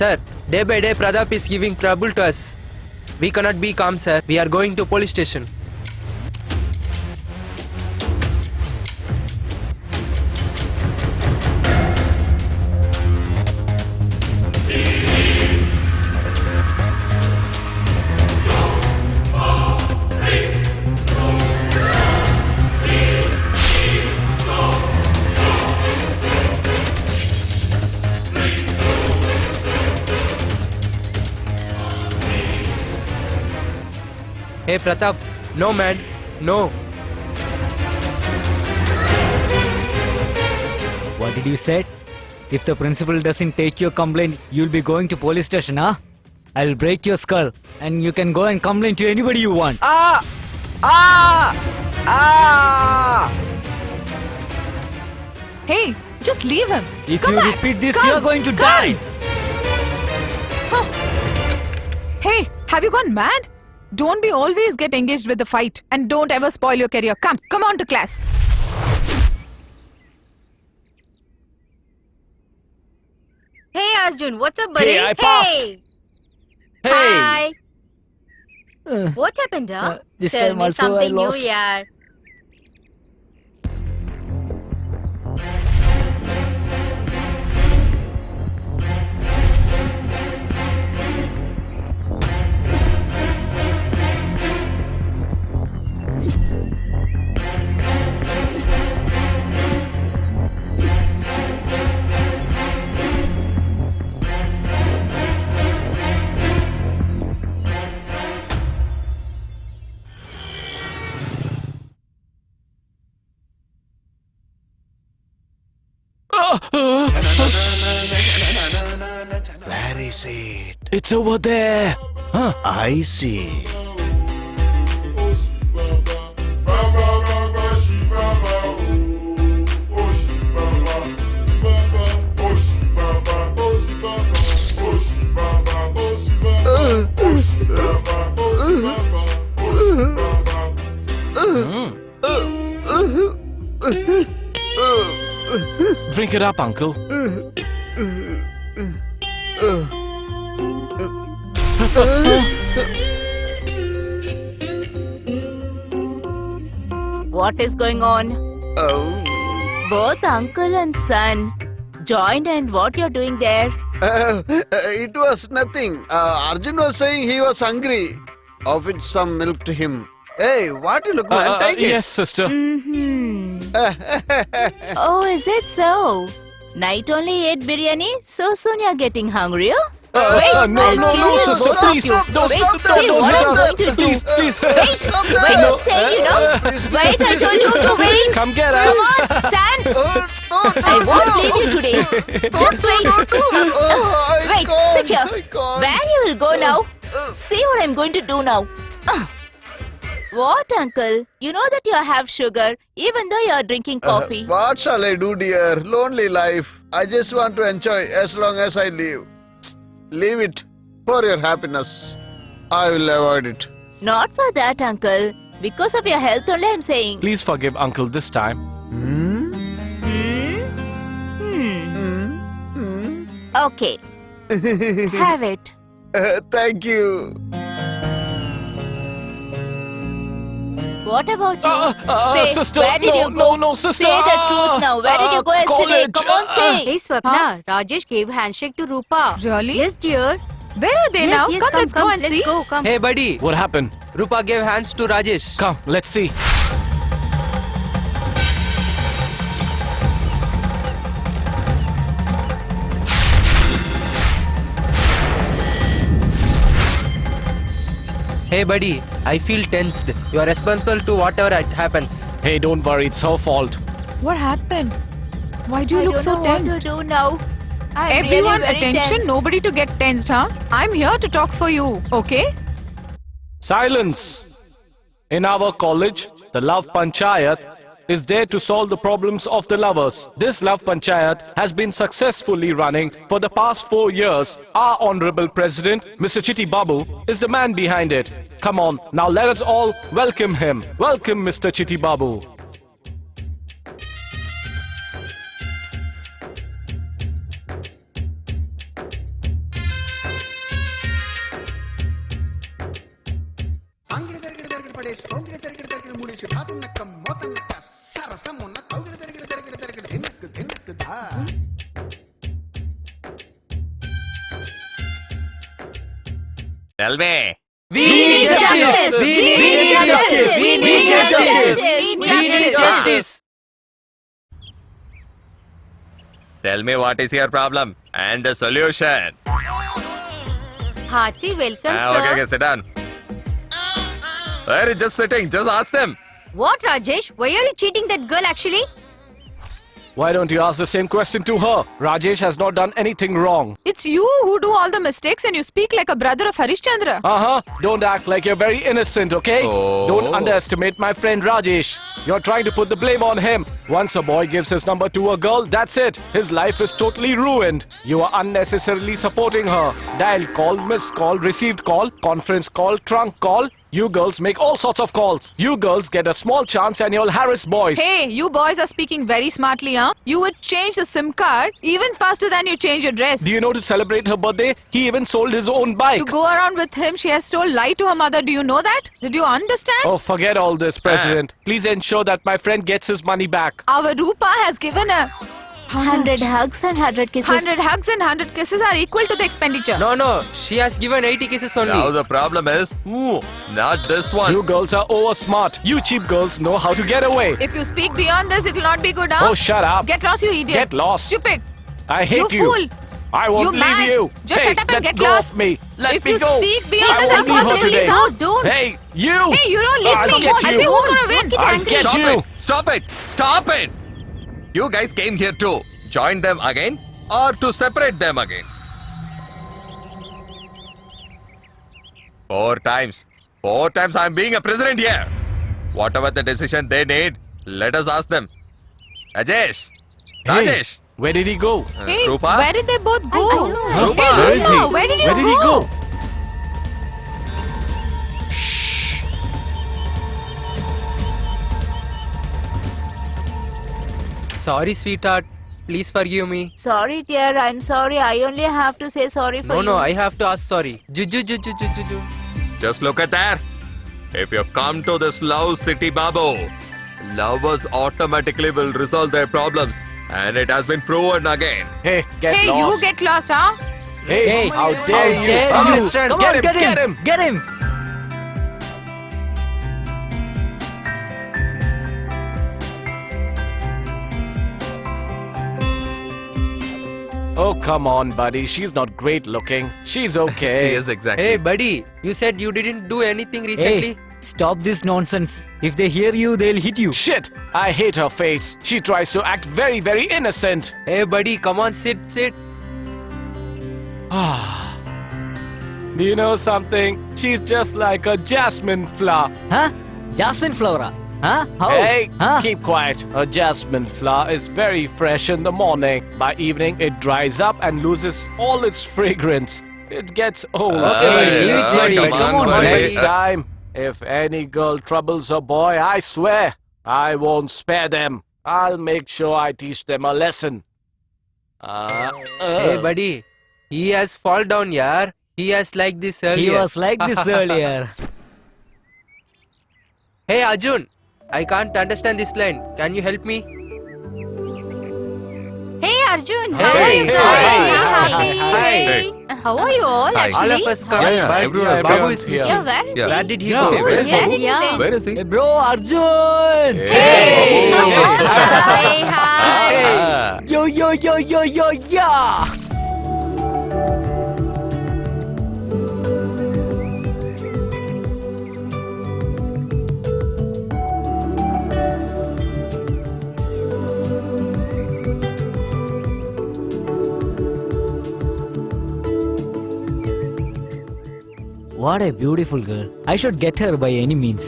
Sir, day by day Pradap is giving trouble to us. We cannot be calm, sir. We are going to police station. Hey Pratap, no man, no. What did you say? If the principal doesn't take your complaint, you'll be going to police station, huh? I'll break your skull and you can go and complain to anybody you want. Ah! Ah! Ah! Hey, just leave him. If Come you back. repeat this, Come, you're going to come. die. Huh. Hey, have you gone mad? Don't be always get engaged with the fight and don't ever spoil your career. Come on to class. Hey Arjun, what's up, buddy? Hey, I passed. Hey. Hey! Hi. What happened, huh? This Tell time me also I something new, lost. yaar. Where is it? It's over there. Huh? I see. Drink it up, uncle. What is going on? Both uncle and son joined, and what you're doing there? It was nothing. Arjun was saying he was hungry. Offered some milk to him. Hey, what you look, man? Take it. Yes, sister. Oh, is it so? Night only ate biryani, so soon you're getting hungrier? Wait, no, I'll no, kill no, you, sister, both of please. you. Don't Wait, stop, see don't what hit I'm us. going to do. Please, please. Wait, I'm saying, you know. Wait, I told you to wait. Come get us. Come on, stand. I won't leave you today. Just wait. Wait, sit here. Where you will go now? See what I'm going to do now. What, uncle? You know that you have sugar, even though you are drinking coffee. What shall I do, dear? Lonely life. I just want to enjoy as long as I live. Leave it for your happiness. I will avoid it. Not for that, uncle. Because of your health only, I'm saying. Please forgive uncle this time. Okay. Have it. Thank you. What about you? Say, sister, where did you go? no, sister. Say the truth now. Where did you go yesterday? College. Come on, say. Hey Swapna, Rajesh gave handshake to Rupa. Really? Yes, dear. Where are they now? Come, let's go and let's see. go, come. Hey, buddy. What happened? Rupa gave hands to Rajesh. Come, let's see. Hey, buddy. I feel tensed. You are responsible to whatever happens. Hey, don't worry, it's her fault. What happened? Why do you I look don't so know tense? what to do now. I'm Everyone, really very attention, tensed. nobody to get tensed, huh? I'm here to talk for you, okay? Silence! In our college, the Love Panchayat is there to solve the problems of the lovers. This Love Panchayat has been successfully running for the past 4 years. Our Honorable President, Mr. Chitti Babu, is the man behind it. Come on, now let us all welcome him. Welcome, Mr. Chitti Babu. Tell me. We need justice! We need justice! We need justice! We need justice. Tell me what is your problem and the solution. Hearty welcome, sir. Okay, sit down. They're just sitting. Just ask them. What, Rajesh? Why are you cheating that girl actually? Why don't you ask the same question to her? Rajesh has not done anything wrong. It's you who do all the mistakes and you speak like a brother of Harishchandra. Don't act like you're very innocent, okay? Oh. Don't underestimate my friend Rajesh. You're trying to put the blame on him. Once a boy gives his number to a girl, that's it. His life is totally ruined. You are unnecessarily supporting her. Dial call, missed call, received call, conference call, trunk call. You girls make all sorts of calls. You girls get a small chance and you'll harass boys. Hey, you boys are speaking very smartly, huh? You would change the SIM card even faster than you change your dress. Do you know to celebrate her birthday, he even sold his own bike? To go around with him, she has told lie to her mother. Do you know that? Did you understand? Oh, forget all this, President. Please ensure that my friend gets his money back. Our Rupa has given a 100 hugs and 100 kisses. 100 hugs and 100 kisses are equal to the expenditure. No. She has given 80 kisses only. Now the problem is, not this one. You girls are over smart. You cheap girls know how to get away. If you speak beyond this, it will not be good, huh? Oh, shut up. Get lost, you idiot. Get lost. Stupid. I hate You fool. I won't You leave man. you. Just hey, shut up and let get go lost. of me. Let If me you go. speak beyond I this, won't I'll leave her call the today. police. No, don't. Hey, you. Hey, you don't leave I'll me. get I'll you. see who's gonna win. I'll get Stop you. it! Stop it! Stop it! You guys came here to join them again or to separate them again? 4 times. 4 times I'm being a president here. Whatever the decision they need, let us ask them. Rajesh! Hey, Rajesh! where did he go? Hey, Rupa? where did they both go? I don't know. Hey, Rupa! Where is he? Rupa, where did you Where did he go? Sorry, sweetheart. Please forgive me. Sorry, dear. I'm sorry. I only have to say sorry for you. No, I have to ask sorry. Ju. Just look at that. If you come to this love city, Babu, lovers automatically will resolve their problems. And it has been proven again. Hey, get Hey, lost. you get lost, huh? Hey, how How dare you? dare Come, you? mister, Come get on, him, get him. Get him! Oh, come on, buddy. She's not great looking. She's okay. Yes, exactly. Hey, buddy. You said you didn't do anything recently. Hey, stop this nonsense. If they hear you, they'll hit you. Shit! I hate her face. She tries to act very, very innocent. Hey, buddy. Come on, sit. Do you know something? She's just like a jasmine flower. Huh? Jasmine flower? Huh? How? Hey, Huh? keep quiet. A jasmine flower is very fresh in the morning. By evening, it dries up and loses all its fragrance. It gets old. Okay, leave it, buddy. Come on, buddy. Next time, if any girl troubles a boy, I swear, I won't spare them. I'll make sure I teach them a lesson. Hey, buddy. He has fall down, yaar. He has like this earlier. He was like this earlier. Hey, Arjun. I can't understand this line. Can you help me? Hey Arjun, how Hey, are you hey, guys? hey, Happy. How are you all Hi. actually? All of us come. Yeah, but everyone has Babu come is here. missing. Yeah, where is Yeah. he? Where did he Yeah, go? okay, where is Yes, Babu? yeah. Where is he? Hey, bro, Arjun! Hey. Hi. Yo, yeah! What a beautiful girl. I should get her by any means.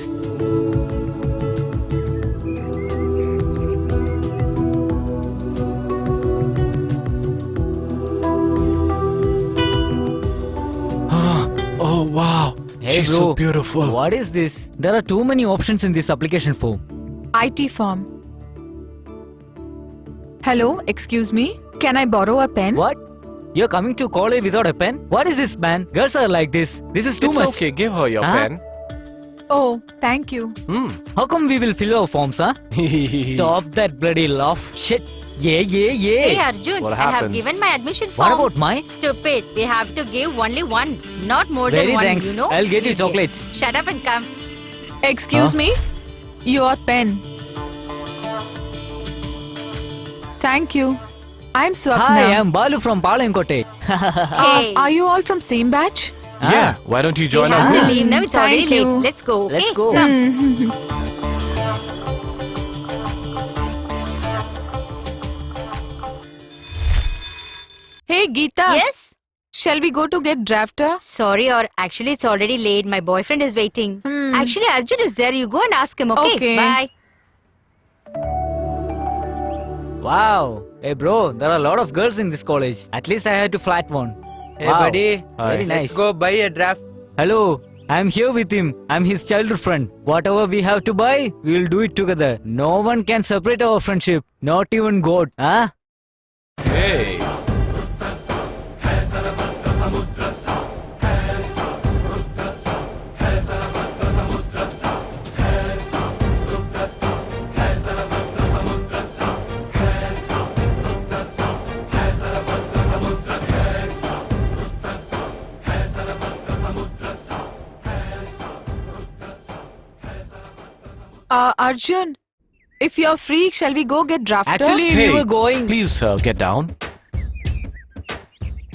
Oh, wow. Hey, She's bro, so beautiful. What is this? There are too many options in this application form. IT firm. Hello, excuse me. Can I borrow a pen? What? You're coming to college without a pen? What is this, man? Girls are like this. This is too It's much. okay. Give her your Huh? pen. Oh, thank you. How come we will fill our forms, huh? Stop that bloody laugh. Shit. Yeah. Hey Arjun, What I have happened? given my admission What form. about mine? Stupid. We have to give only one, not more Very than one, thanks. you know? I'll get you Idiot. chocolates. Shut up and come. Excuse me. Your pen. Thank you. I'm Swapna. Hi, I'm Balu from Palankote. Hey. Are you all from same batch? Yeah. Why don't you We join have our to group? leave now. It's Thank already you. late. Let's go. Let's okay? go. Come. Hey Geeta. Yes? Shall we go to get drafter? Sorry, or actually it's already late. My boyfriend is waiting. Actually, Arjun is there. You go and ask him, okay? Okay. Bye. Wow. Hey, bro, there are a lot of girls in this college. At least I had to flat one. Hey, Wow. buddy. Very nice. Let's go buy a draft. Hello. I'm here with him. I'm his childhood friend. Whatever we have to buy, we'll do it together. No one can separate our friendship. Not even God. Huh? Hey. Arjun, if you're free, shall we go get drafter? Actually, Hey, we were going. Please get down.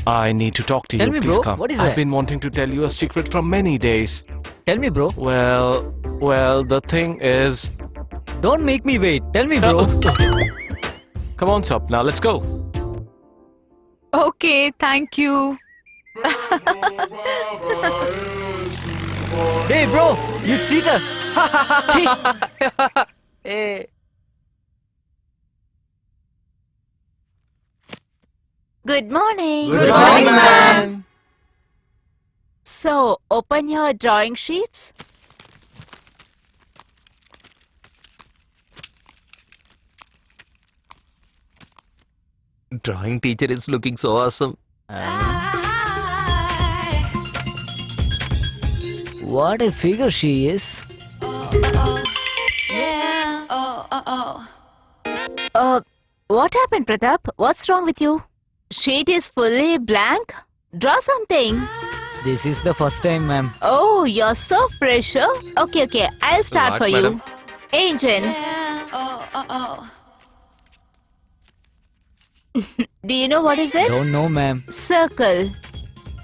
I need to talk to you. Tell me, Please bro, come. what is I've that? been wanting to tell you a secret from many days. Tell me, bro. Well, the thing is. Don't make me wait. Tell me, bro. Come on, Sop. Now let's go. Okay, thank you. Hey, bro. You cheater. Hey. Good morning. Good morning, ma'am. So, open your drawing sheets. Drawing teacher is looking so awesome. What a figure she is. What happened, Pratap? What's wrong with you? Sheet is fully blank. Draw something. This is the first time, ma'am. Oh, you're so fresh. Huh? Okay. I'll start What, for madam? you. Angel. Do you know what is that? Don't know, ma'am. Circle.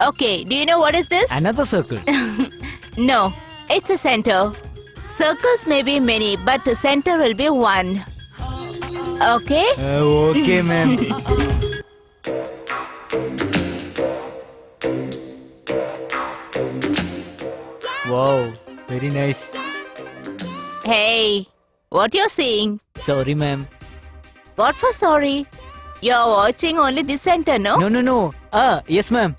Okay, do you know what is this? Another circle. No, it's a center. Circles may be many, but the center will be one. Okay? Okay, ma'am. Wow, very nice. Hey, what you're seeing? Sorry, ma'am. What for sorry? You're watching only this center, no? No. Yes, ma'am.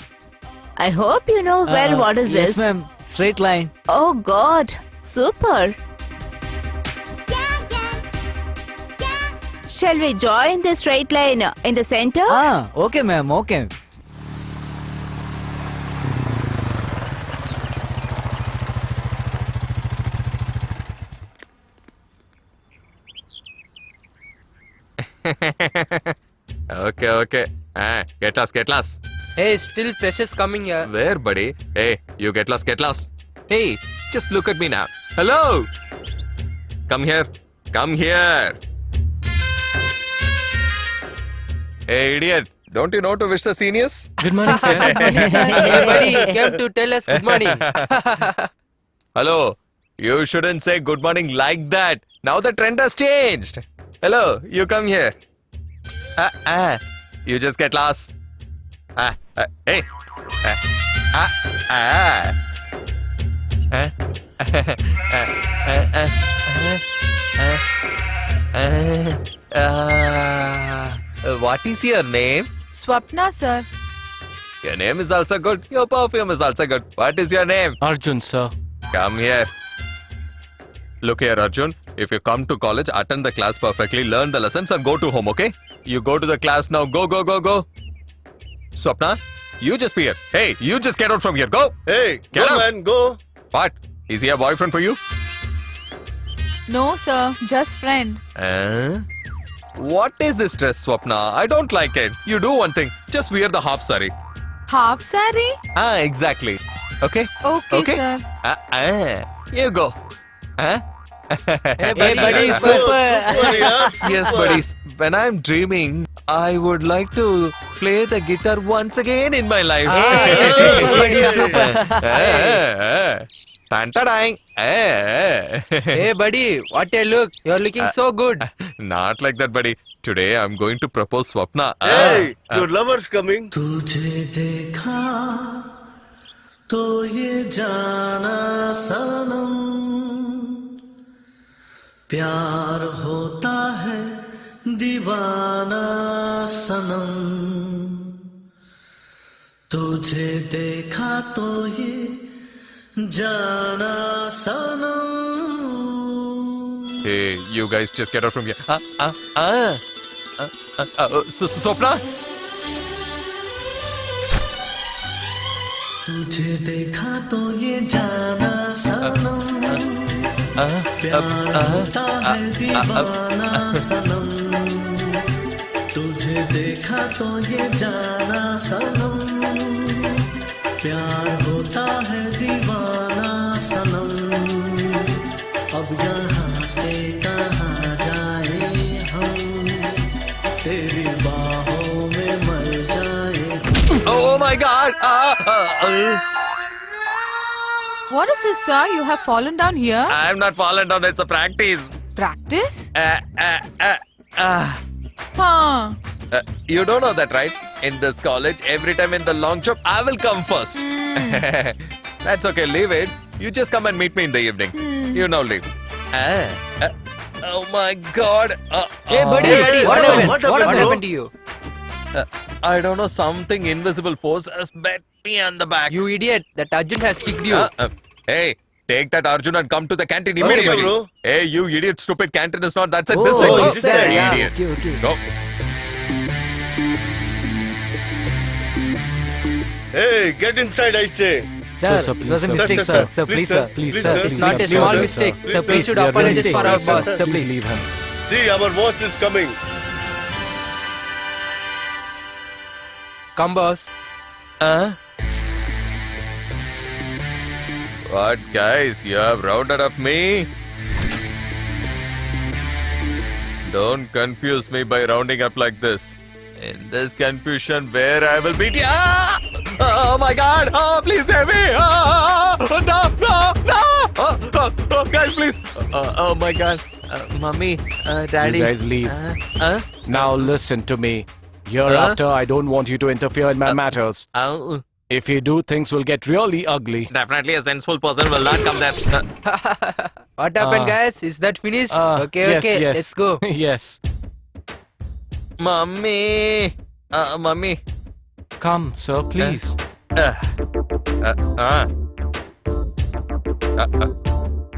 I hope you know well what is yes, this. Yes, ma'am. Straight line. Oh God, super. Shall we join the straight line in the center? Okay, ma'am. Okay. Okay. Get lost. Hey, still freshers coming here. Where, buddy? Hey, you get lost. Hey, just look at me now. Hello! Come here. Hey, idiot. Don't you know to wish the seniors? Good morning, sir. Hey, buddy, came to tell us good morning. Hello. You shouldn't say good morning like that. Now the trend has changed. Hello, you come here. You just get lost. Hey. What is your name? Swapna, sir. Your name is also good. Your perfume is also good. What is your name? Arjun, sir. Come here. Look here, Arjun. If you come to college, attend the class perfectly, learn the lessons and go to home, okay? You go to the class now. Go. Swapna, you just be here. Hey, you just get out from here. Go. Hey, Get go out. man, go. What? Is he a boyfriend for you? No, sir. Just friend. What is this dress, Swapna? I don't like it. You do one thing. Just wear the half sari. Half sari? Exactly. Okay? Okay, sir. You go. Hey, Hey, buddy, super. Yes, buddies. When I'm dreaming, I would like to play the guitar once again in my life. Tantadang. Hey, buddy, what a look. You're looking so good. Not like that, buddy. Today I'm going to propose Swapna. Hey, your lover's coming. तुझे देखा तो ये जाना सनम प्यार होता है दीवाना सनम तुझे देखा तो ये जाना सनम Hey, you guys just get out from here. Swapna? तुझे देखा तो ये जाना सनम प्यार होता है दीवाना सनम तुझे देखा तो ये जाना सनम प्यार होता है दीवाना सनम अब यहाँ से कहाँ जाए हम तेरी बाहों में मर जाए Oh my God! What is this, sir? You have fallen down here? I'm not fallen down. It's a practice. Practice? You don't know that, right? In this college, every time in the long jump, I will come first. That's okay. Leave it. You just come and meet me in the evening. You now leave. Oh my God! Hey, buddy, what happened to you? I don't know. Something invisible force has bet me on the back. You idiot! That Arjun has kicked you. Hey, take that Arjun and come to the canteen Okay, immediately. bro. Hey, you idiot! Stupid canteen is not that side. Oh, This side. Go. this side, yeah. Idiot. Okay. Go. Hey, get inside, I say. Sir, sir, it please, was a sir. mistake, Please, sir. sir. Sir, please, sir. Please, Please, sir. sir. Please, It's not sir. a small Please, mistake. sir. Sir, We please, should we are really apologize for our sorry, boss. sir. Please leave him. See, our boss is coming. Come, boss. What, guys? You have rounded up me? Don't confuse me by rounding up like this. In this confusion, where I will beat you. Ah! Oh my God! Oh, please save me! Oh, no! Guys, please! Oh my God! Mummy, Daddy. You guys leave. Now listen to me. Hereafter, I don't want you to interfere in my matters. If you do, things will get really ugly. Definitely a sensible person will not come there. What happened, guys? Is that finished? Okay, yes, okay. yes. Let's go. Yes. Mummy! Mummy! Come, sir, please.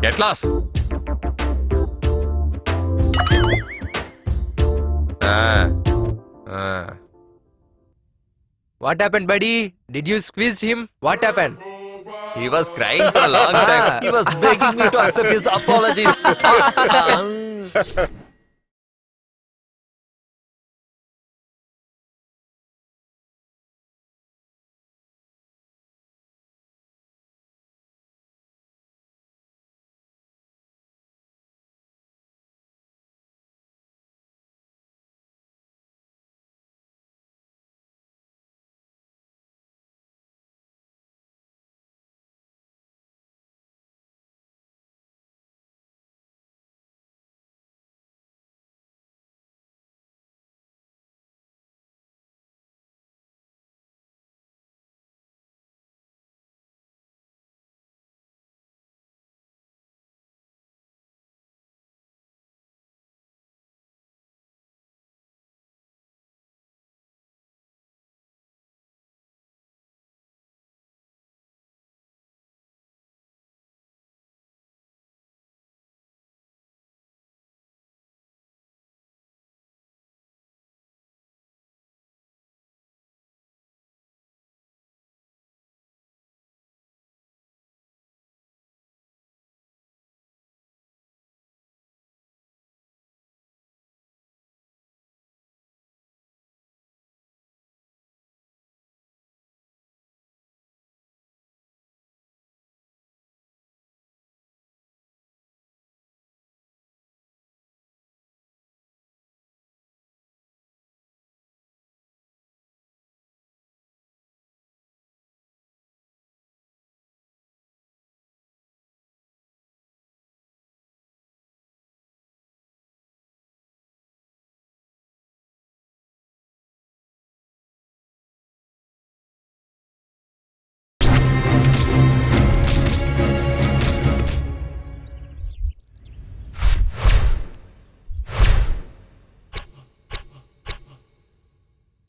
Get lost! What happened, buddy? Did you squeeze him? What happened? He was crying for a long time. He was begging me to accept his apologies.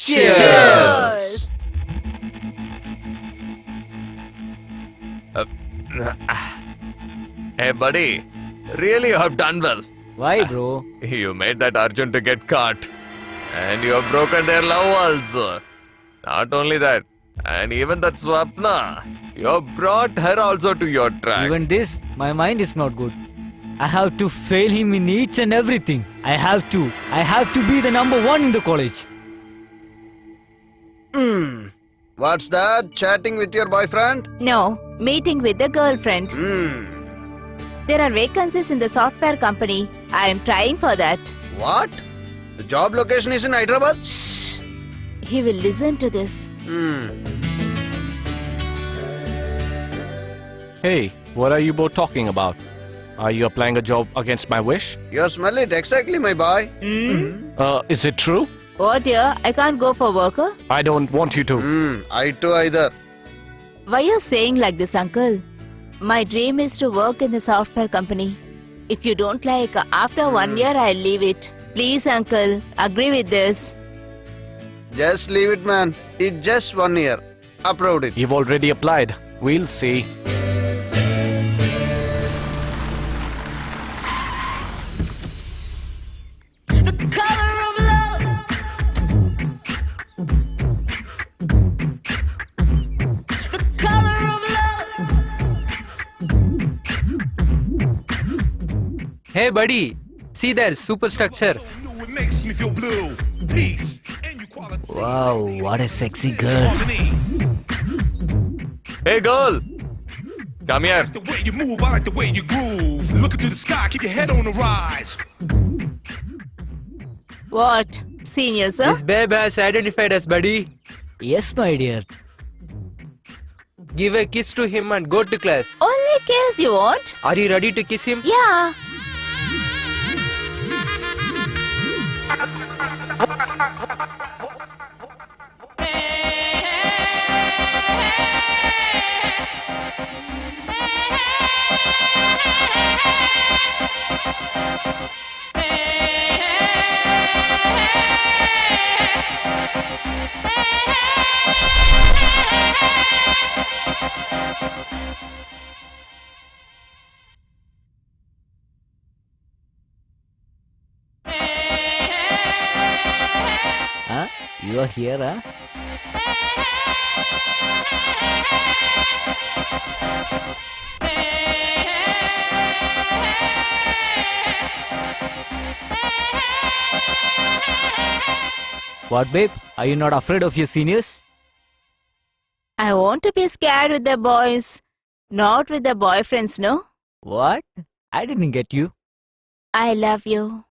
Cheers! Hey, buddy. Really, you have done well. Why, bro? You made that Arjun to get caught. And you have broken their love also. Not only that, and even that Swapna. You have brought her also to your track. Even this, my mind is not good. I have to fail him in each and everything. I have to be the number one in the college. What's that? Chatting with your boyfriend? No, meeting with the girlfriend. There are vacancies in the software company. I am trying for that. What? The job location is in Hyderabad? Shh. He will listen to this. Hey, what are you both talking about? Are you applying a job against my wish? You smell it exactly, my boy. Is it true? Oh dear, I can't go for worker. I don't want you to. I too either. Why you saying like this, uncle? My dream is to work in the software company. If you don't like, after 1 year I'll leave it. Please, uncle, agree with this. Just leave it, man. It's just 1 year. Approved it. You've already applied. We'll see. Hey buddy, see there, superstructure. It makes me feel blue. Peace and equality. Wow, what a sexy girl. Hey girl, come here. The way you move, I like the way you groove. Look into the sky, keep your head on the rise. What? Senior, sir? This babe has identified us, buddy. Yes, my dear. Give a kiss to him and go to class. Only kiss you want? Are you ready to kiss him? Yeah. Huh? You are here, huh? What, babe? Are you not afraid of your seniors? I want to be scared with the boys, not with the boyfriends, no? What? I didn't get you. I love you.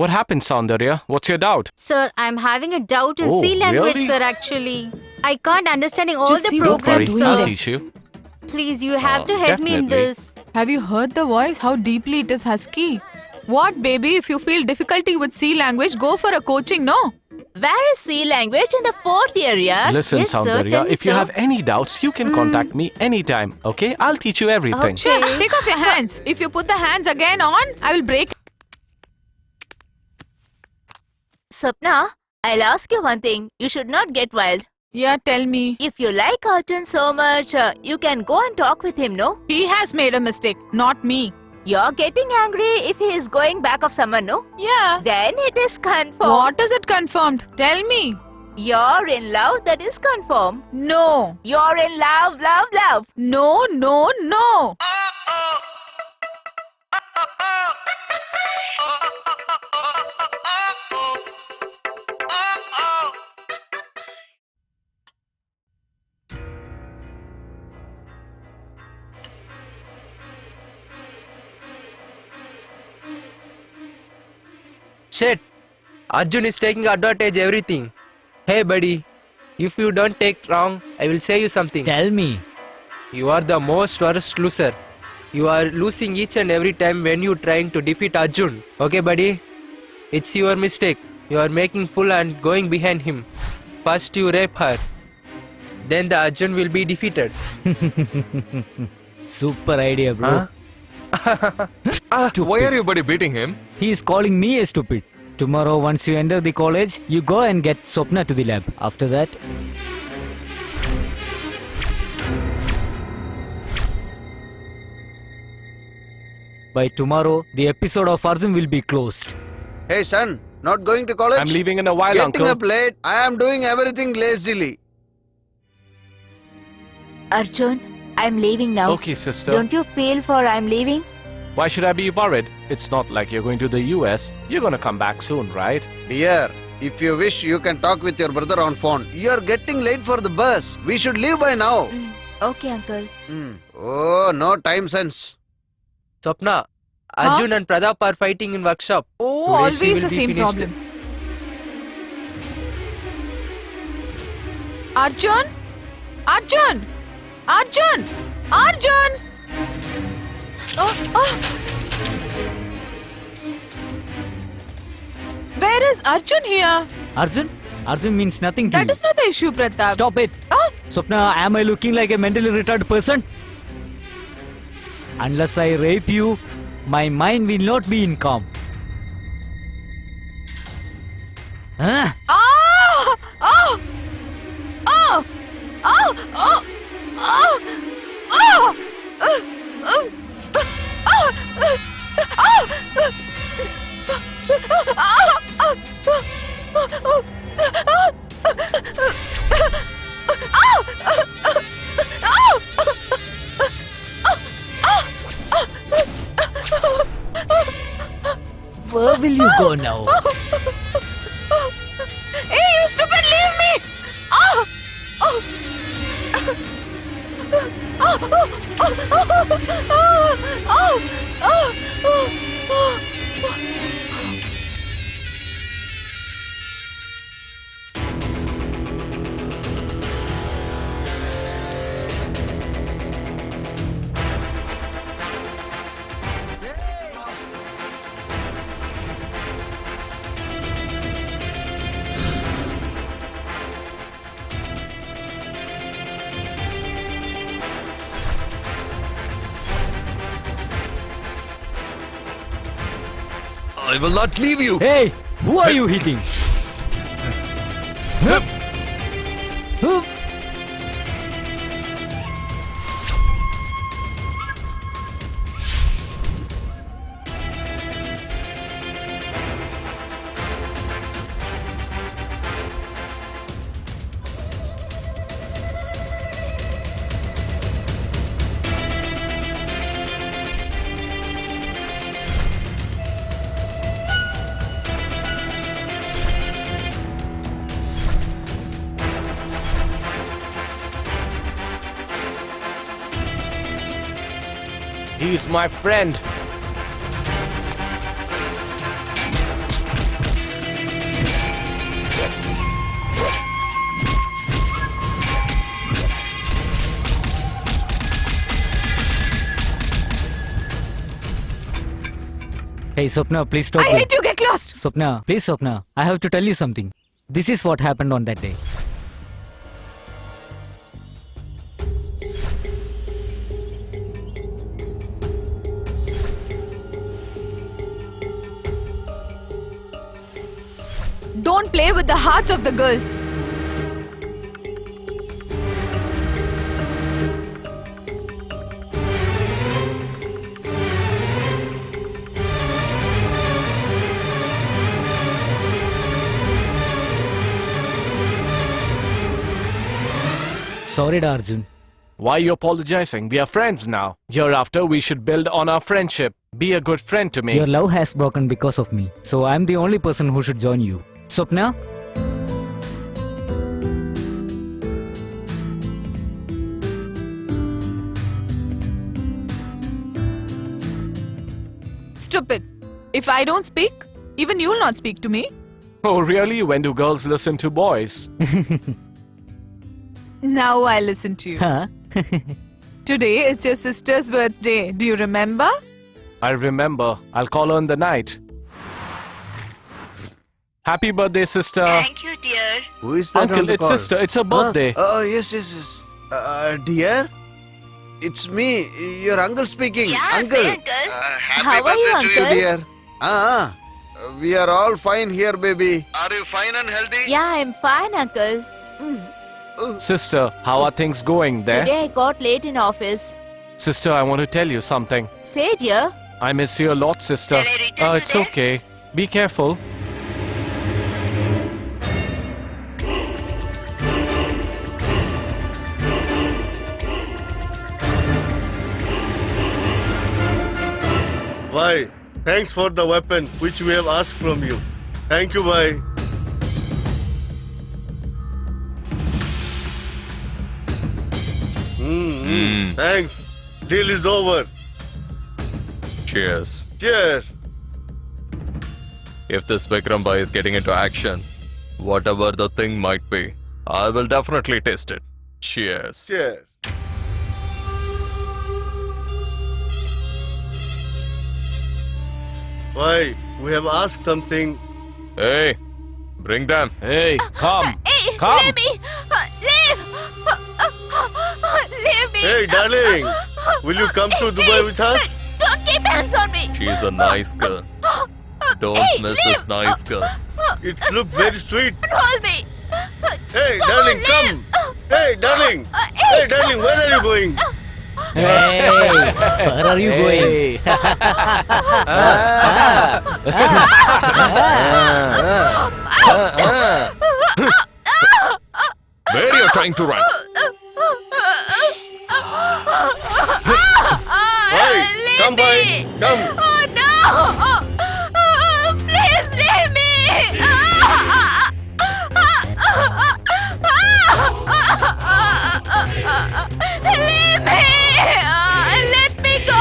What happened, Soundarya? What's your doubt? Sir, I'm having a doubt in Oh, C language, really? sir, actually. I can't understanding all Just the see what programs, they're I'll sir. teach you. Please, you have to help me in definitely. this. Have you heard the voice? How deeply it is husky. What, baby? If you feel difficulty with C language, go for a coaching, no? Where is C language in the 4th year, yeah? Listen, Yes, sir, tell Soundarya, me, if you sir. have any doubts, you can contact me anytime, okay? I'll teach you everything. Sure, take off your hands. If you put the hands again on, I will break. Sapna, I'll ask you one thing. You should not get wild. Yeah, tell me. If you like Arjun so much, you can go and talk with him, no? He has made a mistake, not me. You're getting angry if he is going back of someone, no? Yeah. Then it is confirmed. What is it confirmed? Tell me. You're in love, that is confirmed. No. You're in love, love, love. No, no, no. Shit, Arjun is taking advantage everything. Hey buddy, if you don't take wrong, I will say you something. Tell me. You are the most worst loser. You are losing each and every time when you trying to defeat Arjun. Okay buddy? It's your mistake. You are making fool and going behind him. First you rape her. Then the Arjun will be defeated. Super idea, bro. Why are you buddy beating him? He is calling me a stupid. Tomorrow, once you enter the college, you go and get Swapna to the lab. After that, By tomorrow, the episode of Arjun will be closed. Hey son, not going to college? I'm leaving in a while, Getting uncle. up late. I am doing everything lazily. Arjun, I'm leaving now. Okay, sister. Don't you feel for I'm leaving? Why should I be worried? It's not like you're going to the US. You're gonna come back soon, right? Dear, if you wish, you can talk with your brother on phone. You are getting late for the bus. We should leave by now. Okay, uncle. Oh, no time sense. Swapna, Arjun and Pradap are fighting in workshop. Oh, Today she always will the be same finished. problem. Arjun? Arjun! Arjun! Arjun! Oh. Where is Arjun here? Arjun? Arjun means nothing to That you. is not the issue, Pratap. Stop it. Oh, Swapna, am I looking like a mentally retarded person? Unless I rape you, my mind will not be in calm. Huh? oh, oh, oh, oh, oh, oh, oh, Where will you go now? Hey, you stupid, leave me! Oh, oh. I will not leave you. Hey, who are you hitting? Huh? Huh? He's my friend. Hey, Swapna, please stop. I hate you, get lost! Swapna, please, Swapna. I have to tell you something. This is what happened on that day. Don't play with the hearts of the girls. Sorry, da, Arjun. Why are you apologizing? We are friends now. Hereafter, we should build on our friendship. Be a good friend to me. Your love has broken because of me. So I'm the only person who should join you. Swapna? Stupid. If I don't speak, even you'll not speak to me. Oh, really? When do girls listen to boys? Now I listen to you. Huh? Today it's your sister's birthday. Do you remember? I remember. I'll call her in the night. Happy birthday, sister. Thank you, dear. Who is that on Uncle, the it's call? sister. It's her birthday. Oh, yes. Dear? It's me, your uncle speaking. Yeah, Uncle. say, uncle. Happy How are birthday you, to uncle? you, dear. We are all fine here, baby. Are you fine and healthy? Yeah, I'm fine, uncle. Sister, how are things going there? Today I got late in office. Sister, I want to tell you something. Say, dear. I miss you a lot, sister. Shall I return It's today? okay. Be careful. Bhai, thanks for the weapon which we have asked from you. Thank you, bhai. Thanks. Deal is over. Cheers. Cheers. If this Vikram Bhai is getting into action, whatever the thing might be, I will definitely taste it. Cheers. Cheers. Bhai, we have asked something. Hey, bring them. Hey, come. Hey, Come. leave me! Leave! Leave me! Hey, darling, will you come to Dubai with us? Don't keep hands on me! She's a nice girl. Don't Hey, miss leave. this nice girl. It looks very sweet. Hold me! Hey, Come darling, on, come. Hey, darling. Hey. Hey, darling, where are you going? Hey, where are you going? Where you're trying to run? Bhai, come, bhai, come. Oh no! Please leave me! Leave me! Let me go!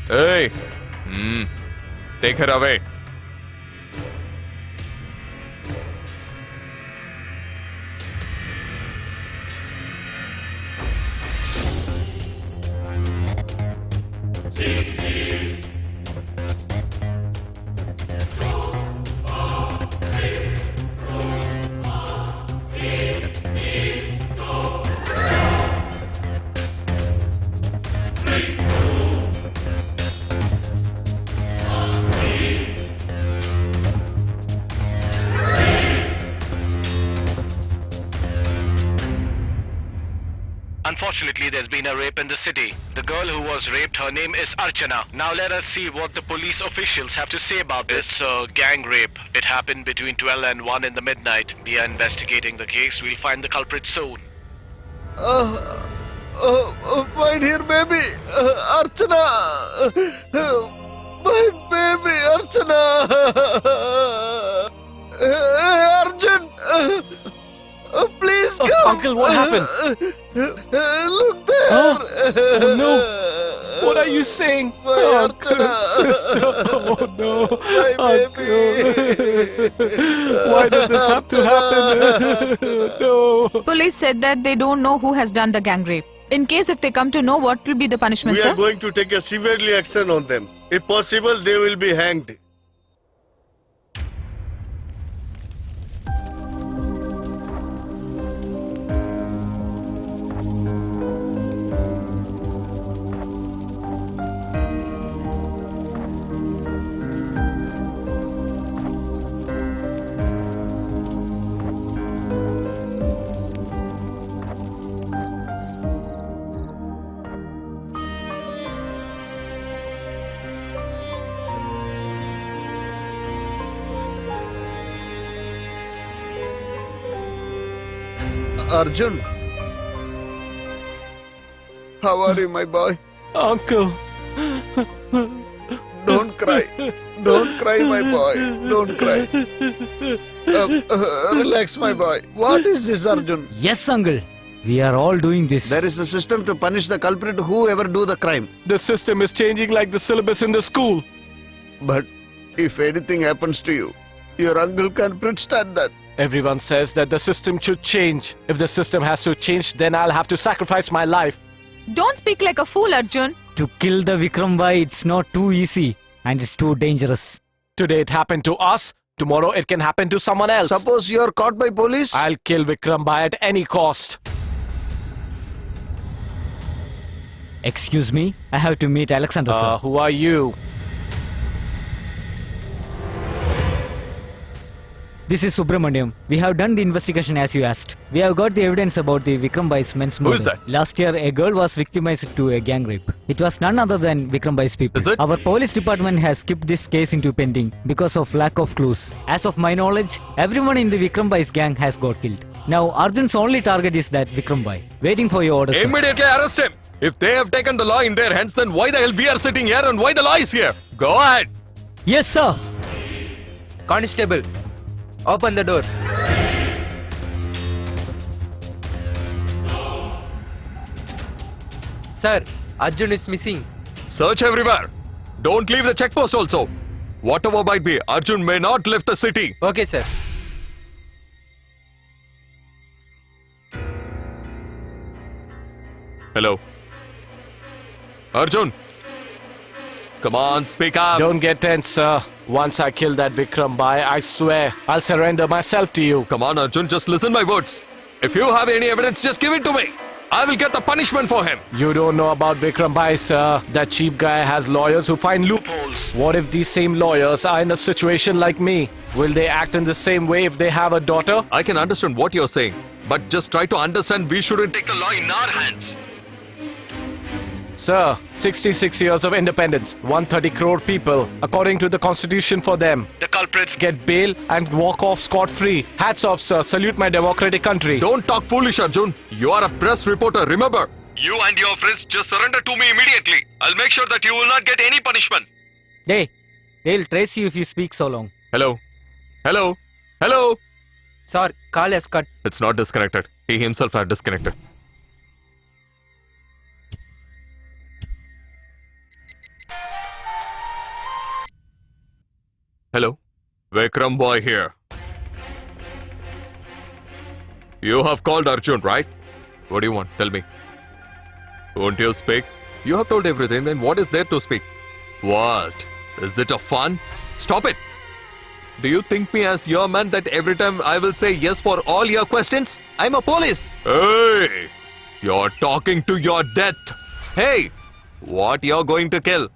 Hey, take her away. Unfortunately, there's been a rape in the city. The girl who was raped, her name is Archana. Now let us see what the police officials have to say about this. It's a gang rape. It happened between 12 and 1 in the midnight. We are investigating the case. We'll find the culprit soon. My dear baby, Archana. My baby, Archana. Arjun. Please come. Uncle, what happened? Look there. Oh no. What are you saying? My Uncle, Archana. sister. Oh no. My baby. Why did this have to happen? No. Police said that they don't know who has done the gang rape. In case if they come to know, what will be the punishment, We sir? are going to take a severely action on them. If possible, they will be hanged. Arjun. How are you, my boy? Uncle. Don't cry. Don't cry, my boy. Don't cry. Relax, my boy. What is this, Arjun? Yes, uncle. We are all doing this. There is a system to punish the culprit whoever do the crime. The system is changing like the syllabus in the school. But if anything happens to you, your uncle can withstand that. Everyone says that the system should change. If the system has to change, then I'll have to sacrifice my life. Don't speak like a fool, Arjun. To kill the Vikram Bhai, it's not too easy and it's too dangerous. Today it happened to us. Tomorrow it can happen to someone else. Suppose you are caught by police? I'll kill Vikram Bhai at any cost. Excuse me, I have to meet Alexander, sir. Who are you? This is Subramaniam. We have done the investigation as you asked. We have got the evidence about the Vikram Bhai's men's murder. Who is that? Last year, a girl was victimized to a gang rape. It was none other than Vikram Bhai's people. Is it? Our police department has kept this case into pending because of lack of clues. As of my knowledge, everyone in the Vikram Bhai's gang has got killed. Now, Arjun's only target is that Vikram Bhai. Waiting for your orders, sir. Immediately arrest him. If they have taken the law in their hands, then why the hell we are sitting here and why the law is here? Go ahead. Yes, sir. Constable, open the door. Sir, Arjun is missing. Search everywhere. Don't leave the checkpost also. Whatever might be, Arjun may not leave the city. Okay, sir. Hello. Arjun. Come on, speak up. Don't get tense, sir. Once I kill that Vikram Bhai, I swear I'll surrender myself to you. Come on, Arjun, just listen my words. If you have any evidence, just give it to me. I will get the punishment for him. You don't know about Vikram Bhai, sir. That cheap guy has lawyers who find loopholes. What if these same lawyers are in a situation like me? Will they act in the same way if they have a daughter? I can understand what you're saying, but just try to understand we shouldn't take the law in our hands. Sir, 66 years of independence, 130 crore people, according to the constitution for them. The culprits get bail and walk off scot-free. Hats off, sir. Salute my democratic country. Don't talk foolish, Arjun. You are a press reporter, remember? You and your friends just surrender to me immediately. I'll make sure that you will not get any punishment. They'll trace you if you speak so long. Hello? Hello? Hello? Sir, call has cut. It's not disconnected. He himself had disconnected. Hello? Vikram boy here. You have called Arjun, right? What do you want? Tell me. Won't you speak? You have told everything, then what is there to speak? What? Is it a fun? Stop it! Do you think me as your man that every time I will say yes for all your questions? I'm a police! Hey! You're talking to your death! Hey! What you're going to kill?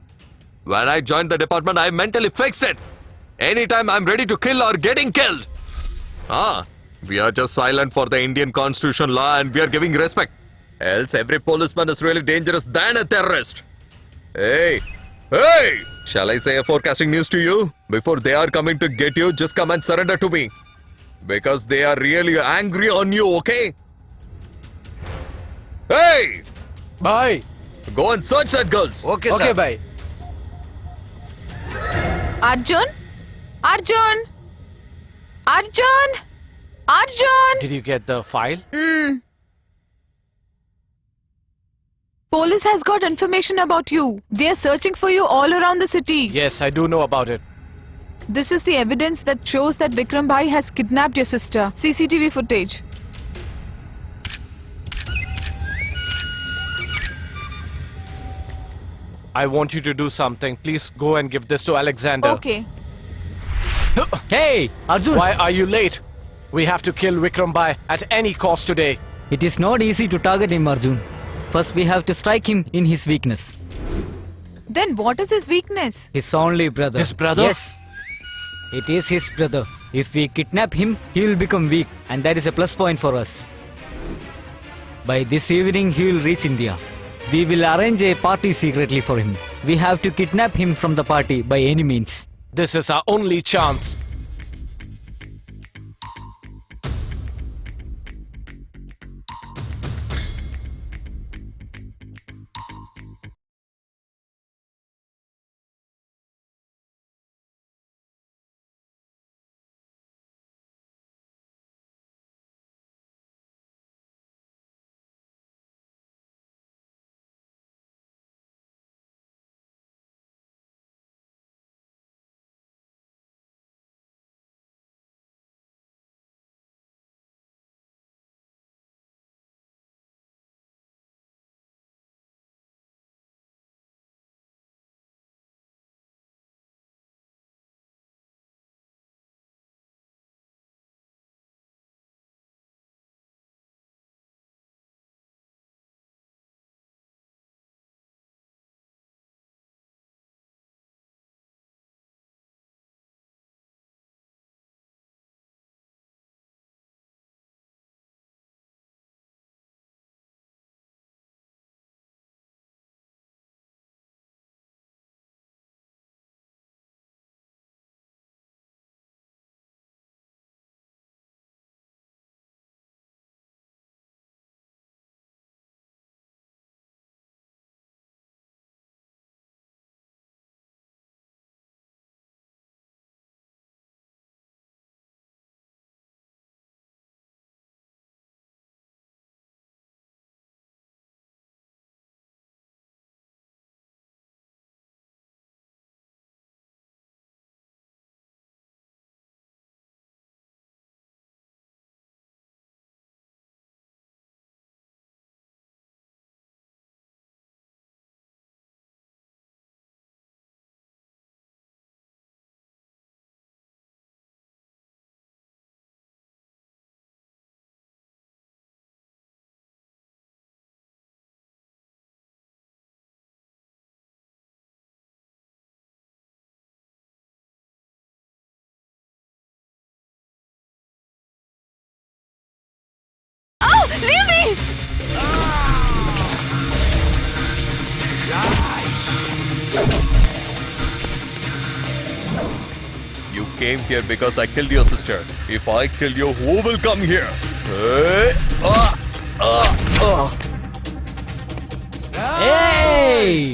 When I joined the department, I mentally fixed it! Anytime I'm ready to kill or getting killed! We are just silent for the Indian constitution law and we are giving respect. Else every policeman is really dangerous than a terrorist. Hey! Hey! Shall I say a forecasting news to you? Before they are coming to get you, just come and surrender to me. Because they are really angry on you, okay? Hey! Bye. Go and search that girls. Okay, sir. Okay, bye. Arjun? Arjun? Arjun? Arjun? Did you get the file? Police has got information about you. They are searching for you all around the city. Yes, I do know about it. This is the evidence that shows that Vikram Bhai has kidnapped your sister. CCTV footage. I want you to do something. Please go and give this to Alexander. Okay. Hey, Arjun! Why are you late? We have to kill Vikram Bhai at any cost today. It is not easy to target him, Arjun. First, we have to strike him in his weakness. Then what is his weakness? His only brother. His brother? Yes. It is his brother. If we kidnap him, he will become weak, and that is a plus point for us. By this evening, he will reach India. We will arrange a party secretly for him. We have to kidnap him from the party by any means. This is our only chance. came here because I killed your sister. If I kill you, who will come here? Hey!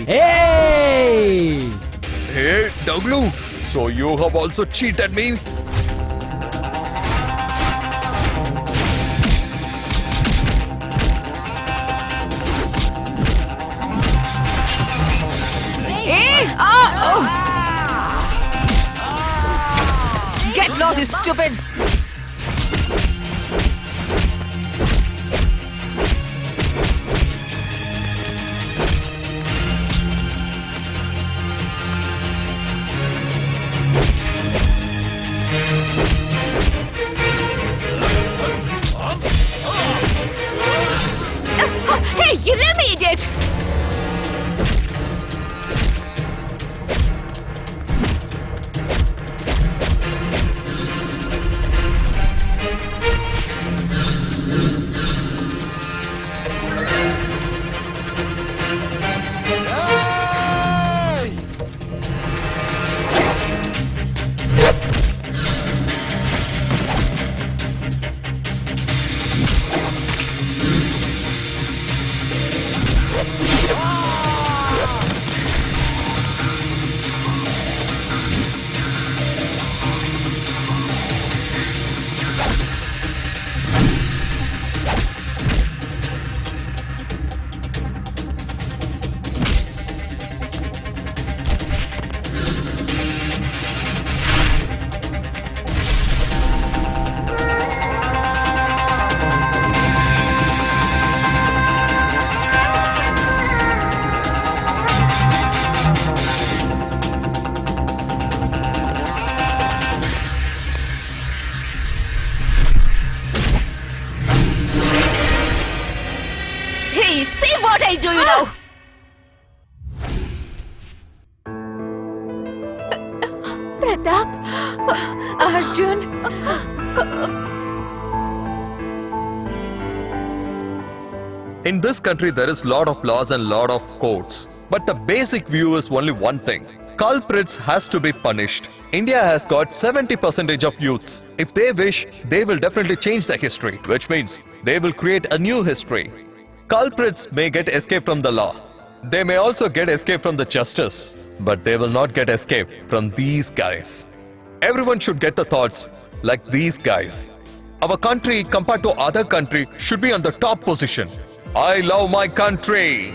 Hey! Hey, Doglu, so you have also cheated me? Get lost, you stupid! Hey, you let me, idiot! Hey, see what I do, you know! Pratap! Arjun! In this country, there is lot of laws and lot of courts. But the basic view is only one thing. Culprits has to be punished. India has got 70% of youths. If they wish, they will definitely change the history, which means they will create a new history. Culprits may get escape from the law. They may also get escape from the justice, but they will not get escape from these guys. Everyone should get the thoughts like these guys. Our country compared to other country should be on the top position. I love my country.